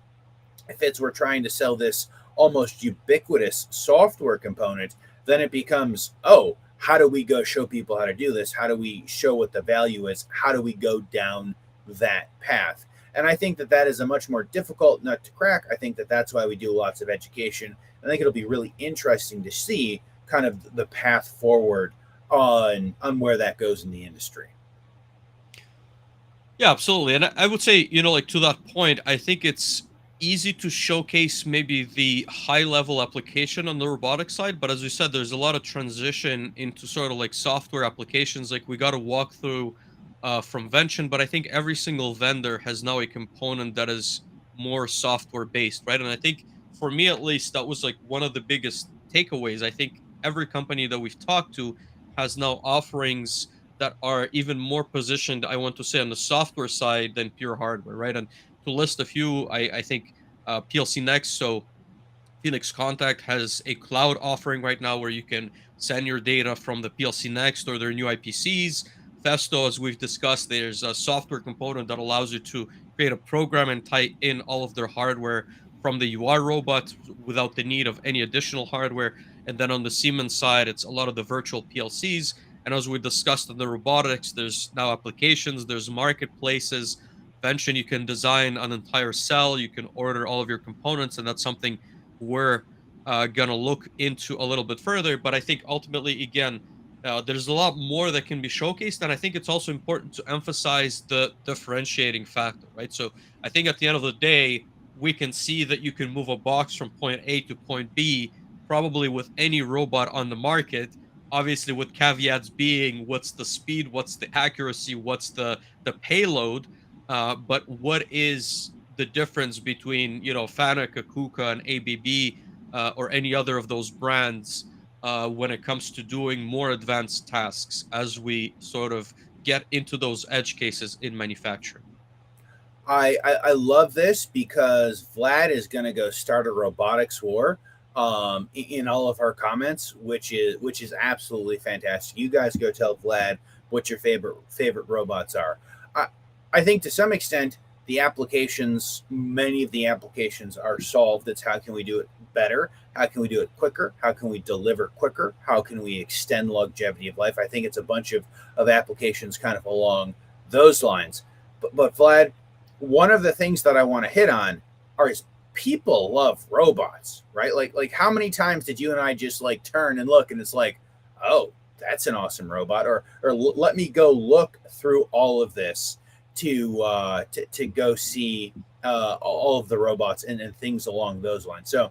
If we're trying to sell this almost ubiquitous software component, then it becomes, oh, how do we go show people how to do this? How do we show what the value is? How do we go down that path? And I think that is a much more difficult nut to crack. I think that's why we do lots of education. I think it'll be really interesting to see kind of the path forward on where that goes in the industry. Yeah, absolutely. And I would say, like to that point, I think it's easy to showcase maybe the high level application on the robotic side. But as we said, there's a lot of transition into sort of like software applications. Like we got to walk through from Vention, but I think every single vendor has now a component that is more software based, right? And I think for me at least, that was like one of the biggest takeaways. I think every company that we've talked to has now offerings that are even more positioned, I want to say, on the software side than pure hardware, right? And to list a few, I think PLC Next, so Phoenix Contact has a cloud offering right now where you can send your data from the PLC Next or their new IPCs. Festo, as we've discussed, there's a software component that allows you to create a program and tie in all of their hardware from the UR robot without the need of any additional hardware. And then on the Siemens side, it's a lot of the virtual PLCs. And as we discussed in the robotics, there's now applications, there's marketplaces. Vention, you can design an entire cell, you can order all of your components, and that's something we're going to look into a little bit further. But I think ultimately, again, there's a lot more that can be showcased. And I think it's also important to emphasize the differentiating factor, right? So I think at the end of the day, we can see that you can move a box from point A to point B, probably with any robot on the market. Obviously, with caveats being what's the speed, what's the accuracy, what's the payload, but what is the difference between Fanuc, Kuka, and ABB or any other of those brands when it comes to doing more advanced tasks as we sort of get into those edge cases in manufacturing. I love this because Vlad is going to go start a robotics war in all of our comments, which is absolutely fantastic. You guys go tell Vlad what your favorite robots are. I think to some extent the applications, many of the applications are solved. It's how can we do it better? How can we do it quicker? How can we deliver quicker? How can we extend longevity of life? I think it's a bunch of applications kind of along those lines. But Vlad, one of the things that I want to hit on is people love robots, right? Like how many times did you and I just like turn and look and it's like, oh, that's an awesome robot, or let me go look through all of this to go see all of the robots and things along those lines. So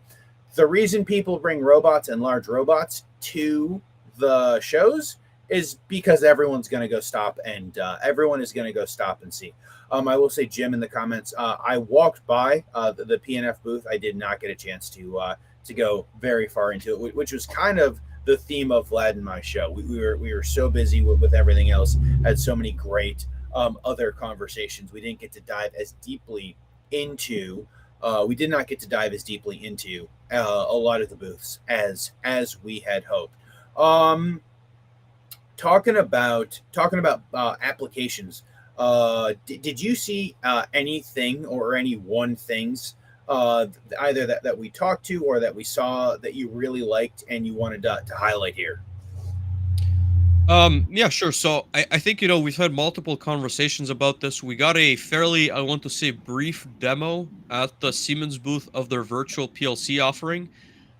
the reason people bring robots and large robots to the shows is because everyone's going to go stop and everyone is going to go stop and see. I will say, Jim, in the comments, I walked by the PNF booth. I did not get a chance to go very far into it, which was kind of the theme of Vlad and my show. We were so busy with everything else, had so many great other conversations. We didn't get to dive as deeply into. We did not get to dive as deeply into a lot of the booths as we had hoped. Talking about applications. Did you see anything or any one things either that we talked to or that we saw that you really liked and you wanted to highlight here? Yeah, sure. So I think, we've had multiple conversations about this. We got a fairly, I want to say, brief demo at the Siemens booth of their virtual PLC offering.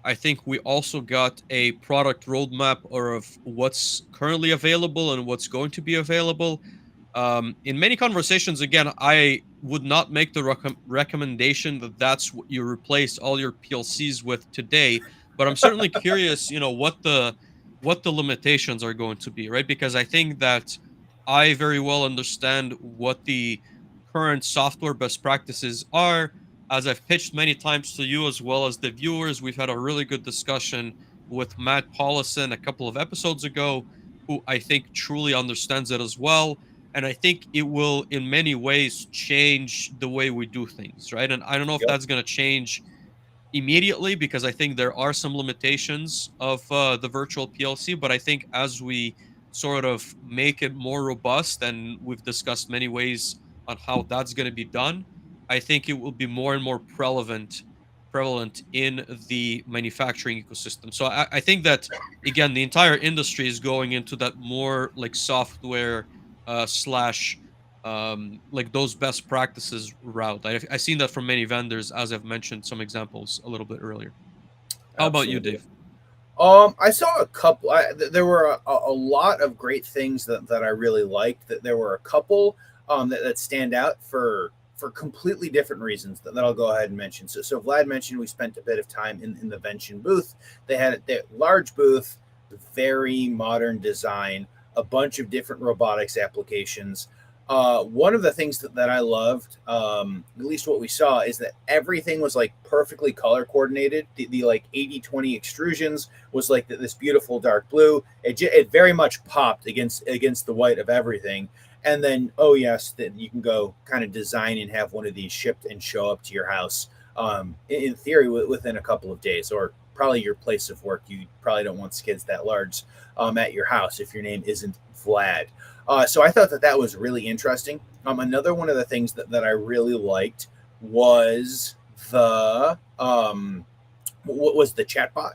I think we also got a product roadmap or of what's currently available and what's going to be available. In many conversations, again, I would not make the recommendation that that's what you replace all your PLCs with today. But I'm certainly curious, what the limitations are going to be, right? Because I think that I very well understand what the current software best practices are. As I've pitched many times to you as well as the viewers, we've had a really good discussion with Matt Paulison a couple of episodes ago, who I think truly understands it as well. And I think it will, in many ways, change the way we do things, right? And I don't know if Yep. that's going to change immediately because I think there are some limitations of the virtual PLC, but I think as we sort of make it more robust, and we've discussed many ways on how that's going to be done, I think it will be more and more prevalent in the manufacturing ecosystem. So I think that again, the entire industry is going into that more like software slash like those best practices route. I've seen that from many vendors, as I've mentioned some examples a little bit earlier. How about you, Absolutely. Dave? I saw a couple. There were a lot of great things that I really liked. That there were a couple that stand out for completely different reasons that I'll go ahead and mention. So Vlad mentioned we spent a bit of time in the Vention booth. They had a large booth, very modern design, a bunch of different robotics applications. One of the things that I loved, at least what we saw, is that everything was like perfectly color coordinated. The like 80/20 extrusions was like this beautiful dark blue. It very much popped against the white of everything. And then, oh yes, that you can go kind of design and have one of these shipped and show up to your house. In theory, within a couple of days, or probably your place of work. You probably don't want skids that large at your house if your name isn't Vlad. So I thought that was really interesting. Another one of the things that I really liked was what was the chatbot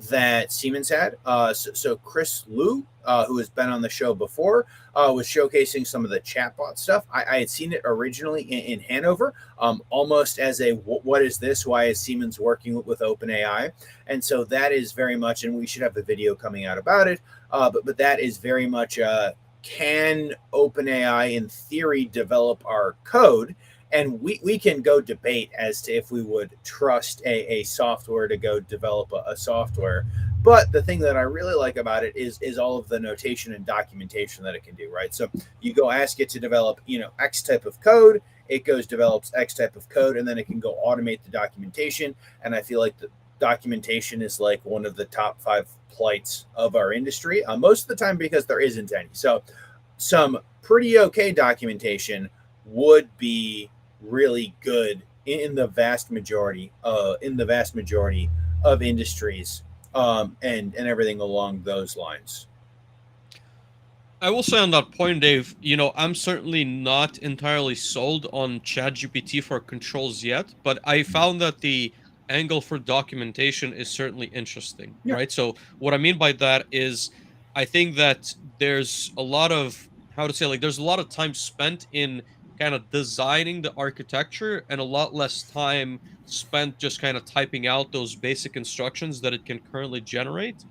that Siemens had. So Chris Liu, who has been on the show before, was showcasing some of the chatbot stuff. I had seen it originally in Hanover, almost as a what is this? Why is Siemens working with OpenAI? And so that is very much, and we should have the video coming out about it. But that is very much can OpenAI in theory develop our code? And we can go debate as to if we would trust a software to go develop a software. But the thing that I really like about it is all of the notation and documentation that it can do, right? So you go ask it to develop, X type of code, it goes develops X type of code, and then it can go automate the documentation. And I feel like the documentation is like one of the top 5 plights of our industry, most of the time because there isn't any. So some pretty okay documentation would be really good in the vast majority of industries, and everything along those lines. I will say on that point, Dave, I'm certainly not entirely sold on ChatGPT for controls yet, but I found that the angle for documentation is certainly interesting, Yeah, right? So what I mean by that is I think that there's a lot of how to say, like, there's a lot of time spent in kind of designing the architecture and a lot less time spent just kind of typing out those basic instructions that it can currently generate.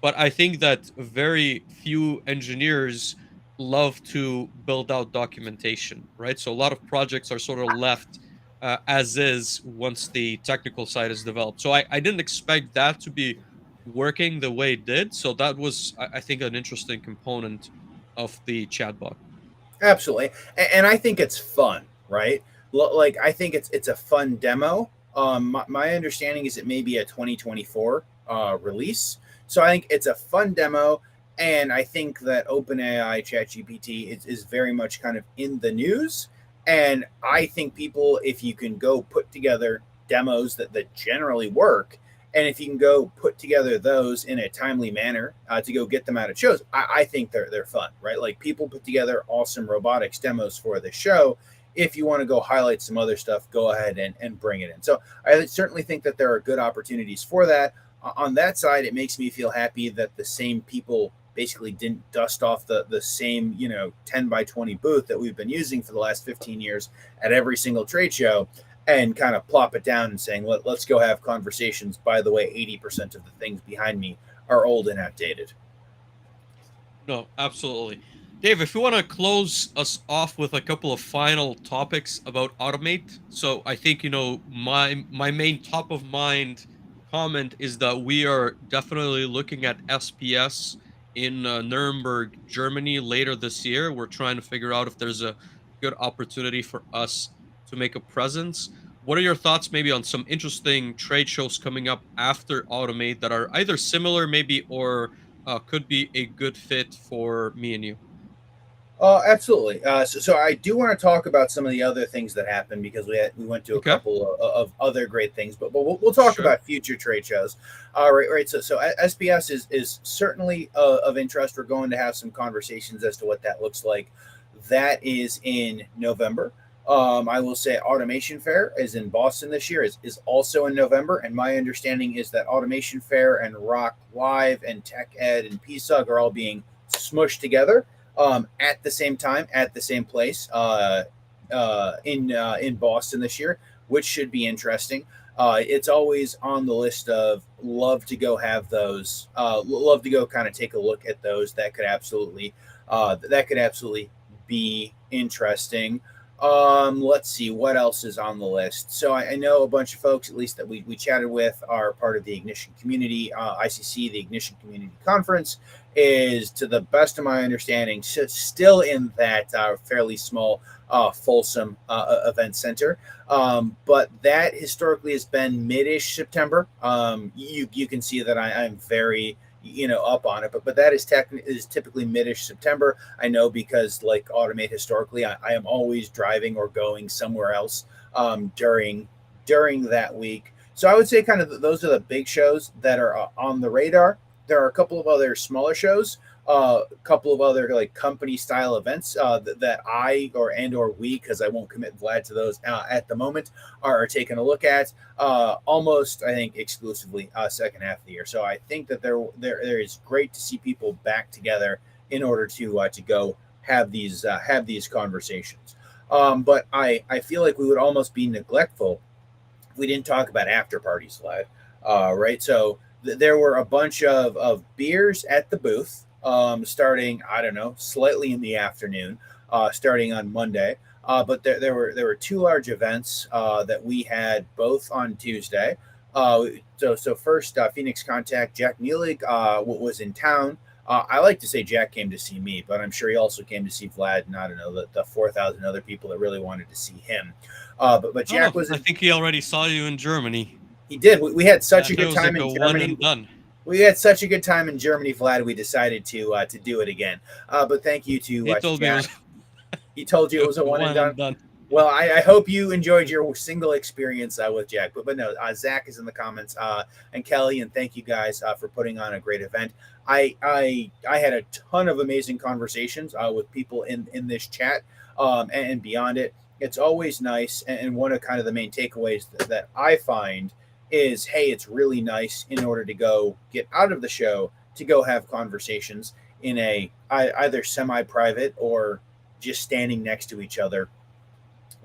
But I think that very few engineers love to build out documentation, right? So a lot of projects are sort of left as is once the technical side is developed. So I didn't expect that to be working the way it did. So that was, I think, an interesting component of the chatbot. absolutely. And I think it's fun, right? Like I think it's a fun demo. My understanding is it may be a 2024 release. So I think it's a fun demo. And I think that OpenAI ChatGPT is very much kind of in the news. And I think people, if you can go put together demos that generally work, and if you can go put together those in a timely manner to go get them out of shows, I think they're fun, right? Like people put together awesome robotics demos for the show. If you want to go highlight some other stuff, go ahead and bring it in. So I certainly think that there are good opportunities for that. On that side, it makes me feel happy that the same people basically didn't dust off the same 10 by 20 booth that we've been using for the last 15 years at every single trade show, and kind of plop it down and saying, let's go have conversations. By the way, 80% of the things behind me are old and outdated. No, absolutely. Dave, if you want to close us off with a couple of final topics about Automate. So I think, my main top of mind comment is that we are definitely looking at SPS in Nuremberg, Germany later this year. We're trying to figure out if there's a good opportunity for us to make a presence. What are your thoughts maybe on some interesting trade shows coming up after Automate that are either similar maybe or could be a good fit for me and you? Absolutely. So I do want to talk about some of the other things that happened because we went to a Okay, couple of other great things, but we'll talk sure. about future trade shows. Right. So SPS is certainly of interest. We're going to have some conversations as to what that looks like. That is in November. I will say Automation Fair is in Boston this year. Is also in November, and my understanding is that Automation Fair and Rock Live and Tech Ed and PSUG are all being smushed together at the same time, at the same place, in Boston this year, which should be interesting. It's always on the list of love to go have those. Love to go kind of take a look at those. That could absolutely be interesting. Let's see what else is on the list. So I know a bunch of folks, at least that we chatted with, are part of the Ignition Community ICC. The Ignition Community Conference is, to the best of my understanding, still in that fairly small, Folsom event center. But that historically has been mid-ish September. You can see that I'm very up on it, but that is typically mid-ish September. I know because like Automate historically, I am always driving or going somewhere else during that week. So I would say kind of those are the big shows that are on the radar. There are a couple of other smaller shows, a couple of other like company style events that I or we, because I won't commit Vlad to those at the moment, are taking a look at almost, I think, exclusively second half of the year. So I think that there is great to see people back together in order to go have these conversations. But I feel like we would almost be neglectful if we didn't talk about after parties, Vlad. Right? So there were a bunch of beers at the booth, starting, I don't know, slightly in the afternoon, starting on Monday. But there were two large events that we had both on Tuesday. So first, Phoenix Contact Jack Neelig was in town. I like to say Jack came to see me, but I'm sure he also came to see Vlad and I don't know the 4,000 other people that really wanted to see him. But I don't Jack know. was I in. think he already saw you in Germany. He did. We had such a It good was time like a in one Germany. and done. We had such a good time in Germany, Vlad. We decided to do it again. But thank you He to told me it was Jack. He told you it was a one and one done. and done. Well, I hope you enjoyed your single experience with Jack. But no, Zach is in the comments, and Kelly, and thank you guys for putting on a great event. I had a ton of amazing conversations with people in this chat, and beyond it. It's always nice, and one of kind of the main takeaways that I find is, hey, it's really nice in order to go get out of the show to go have conversations in either semi-private or just standing next to each other,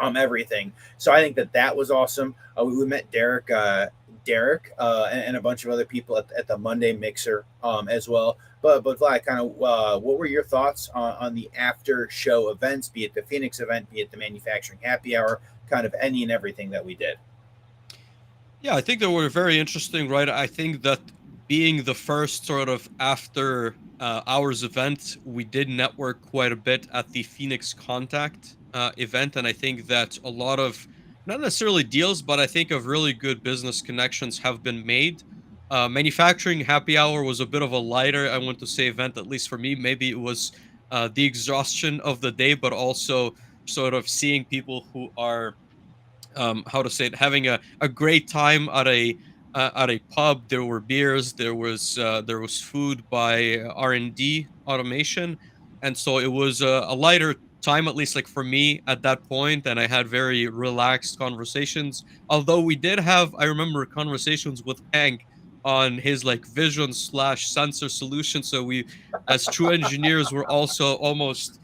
everything. So I think that was awesome. We met Derek, and a bunch of other people at the Monday Mixer as well. But Vlad, kind of, what were your thoughts on the after show events, be it the Phoenix event, be it the manufacturing happy hour, kind of any and everything that we did? Yeah, I think they were very interesting, right? I think that being the first sort of after hours event, we did network quite a bit at the Phoenix Contact event. And I think that a lot of, not necessarily deals, but I think of really good business connections have been made. Manufacturing happy hour was a bit of a lighter, I want to say, event, at least for me. Maybe it was the exhaustion of the day, but also sort of seeing people who are how to say it, having a great time at a pub. There were beers, there was food by R&D automation, and so it was a lighter time, at least like for me at that point, and I had very relaxed conversations. Although we did have, I remember, conversations with Hank on his like vision slash sensor solution. So we, as true engineers, were also almost,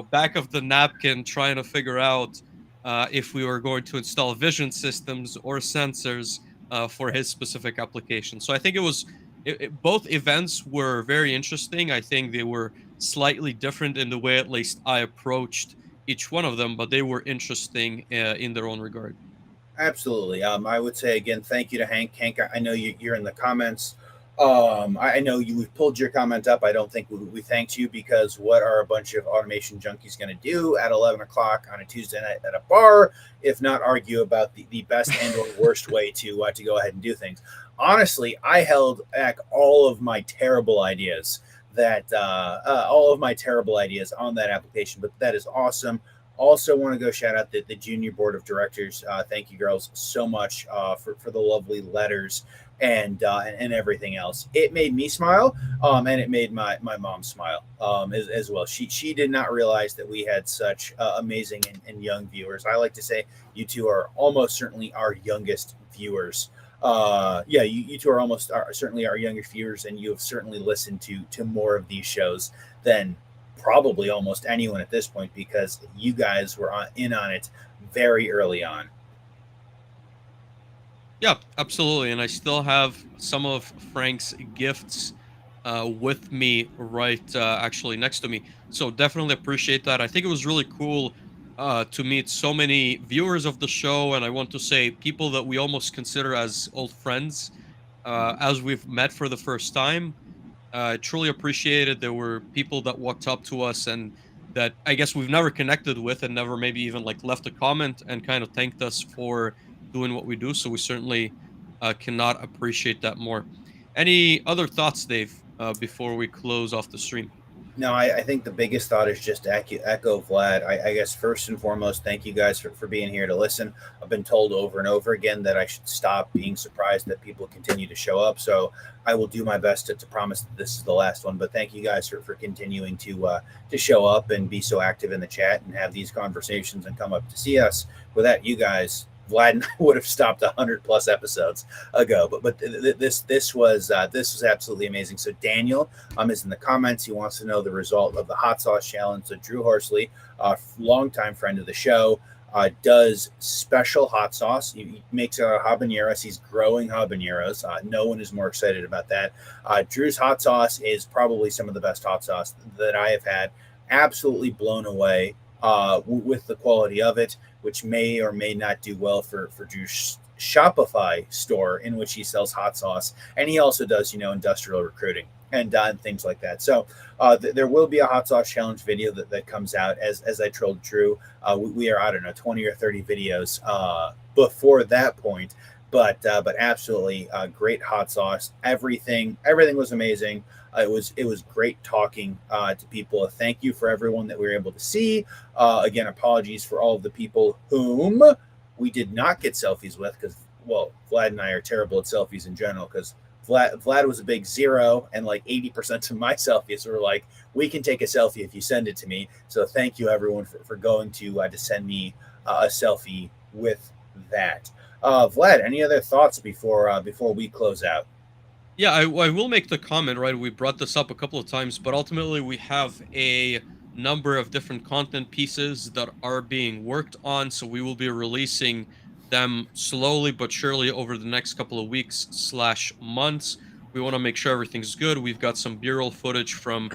back of the napkin trying to figure out if we were going to install vision systems or sensors for his specific application. So I think both events were very interesting. I think they were slightly different in the way, at least, I approached each one of them, but they were interesting in their own regard. Absolutely. I would say again, thank you to Hank. Hank, I know you're in the comments. I know you pulled your comment up. I don't think we thanked you, because what are a bunch of automation junkies going to do at 11 o'clock on a Tuesday night at a bar, if not argue about the best and or worst way to go ahead and do things? Honestly, I held back all of my terrible ideas on that application, but that is awesome. Also, want to go shout out the junior board of directors. Thank you, girls, so much for the lovely letters and everything else. It made me smile, and it made my mom smile as well. She did not realize that we had such amazing and young viewers. I like to say you two are almost certainly our youngest viewers. Yeah, you two certainly our youngest viewers, and you have certainly listened to more of these shows than probably almost anyone at this point, because you guys were in on it very early on. Yeah, absolutely. And I still have some of Frank's gifts with me right actually next to me. So definitely appreciate that. I think it was really cool to meet so many viewers of the show. And I want to say people that we almost consider as old friends as we've met for the first time. I truly appreciated. There were people that walked up to us and that I guess we've never connected with and never maybe even like left a comment and kind of thanked us for doing what we do. So we certainly cannot appreciate that more. Any other thoughts, Dave, before we close off the stream? No, I think the biggest thought is just to echo Vlad. I guess first and foremost, thank you guys for being here to listen. I've been told over and over again that I should stop being surprised that people continue to show up. So I will do my best to promise that this is the last one. But thank you guys for continuing to show up and be so active in the chat and have these conversations and come up to see us. Without you guys, Vlad and I would have stopped 100 plus episodes ago. But this was absolutely amazing. So Daniel is in the comments. He wants to know the result of the hot sauce challenge. So Drew Horsley, longtime friend of the show, does special hot sauce. He makes habaneros. He's growing habaneros. No one is more excited about that. Drew's hot sauce is probably some of the best hot sauce that I have had. Absolutely blown away with the quality of it, which may or may not do well for Drew's Shopify store in which he sells hot sauce, and he also does industrial recruiting and things like that. So there will be a hot sauce challenge video that comes out as I told Drew. We are, I don't know, 20 or 30 videos before that point. But absolutely great hot sauce. Everything was amazing. It was great talking to people. Thank you for everyone that we were able to see. Again, apologies for all of the people whom we did not get selfies with because, well, Vlad and I are terrible at selfies in general because Vlad was a big zero, and like 80% of my selfies were like, we can take a selfie if you send it to me. So thank you everyone for going to send me a selfie with that. Vlad, any other thoughts before we close out? Yeah, I will make the comment, right? We brought this up a couple of times, but ultimately we have a number of different content pieces that are being worked on. So we will be releasing them slowly but surely over the next couple of weeks slash months. We want to make sure everything's good. We've got some B-roll footage from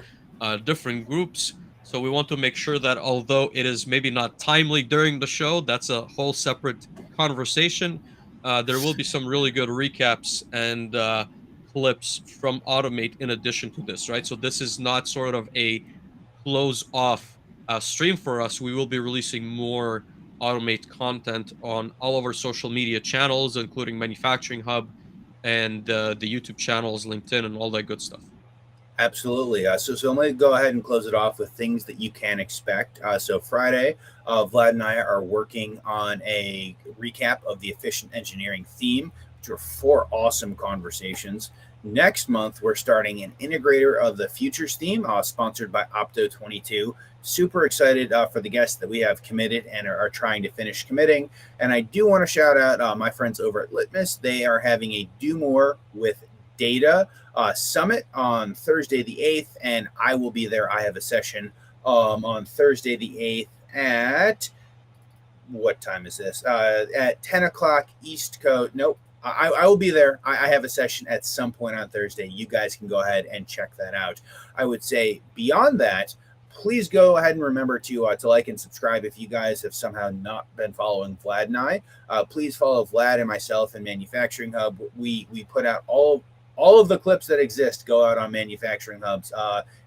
different groups. So we want to make sure that although it is maybe not timely during the show, that's a whole separate conversation. There will be some really good recaps and clips from Automate in addition to this, right? So this is not sort of a close off stream for us. We will be releasing more Automate content on all of our social media channels, including Manufacturing Hub and the YouTube channels, LinkedIn, and all that good stuff. Absolutely. So I'm going to go ahead and close it off with things that you can expect. So Friday, Vlad and I are working on a recap of the efficient engineering theme, which are 4 awesome conversations. Next month, we're starting an integrator of the futures theme, sponsored by Opto22. Super excited for the guests that we have committed and are trying to finish committing. And I do want to shout out my friends over at Litmus. They are having a Do More with Data summit on Thursday the 8th, and I will be there. I have a session on Thursday the 8th at what time is this? At 10 o'clock East Coast. Nope. I will be there. I have a session at some point on Thursday. You guys can go ahead and check that out. I would say beyond that, please go ahead and remember to like and subscribe if you guys have somehow not been following Vlad and I. Please follow Vlad and myself in Manufacturing Hub. We put out all of the clips that exist go out on Manufacturing Hub's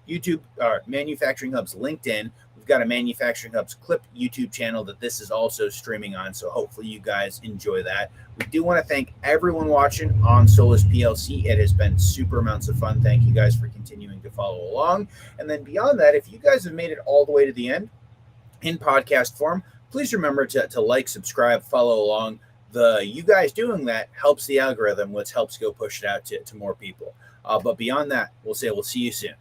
YouTube, or Manufacturing Hub's LinkedIn. We've got a Manufacturing Hub's clip YouTube channel that this is also streaming on. So hopefully you guys enjoy that. We do want to thank everyone watching on Solus PLC. It has been super amounts of fun. Thank you guys for continuing to follow along. And then beyond that, if you guys have made it all the way to the end in podcast form, please remember to like, subscribe, follow along. You guys doing that helps the algorithm, which helps go push it out to more people. But beyond that, we'll see you soon.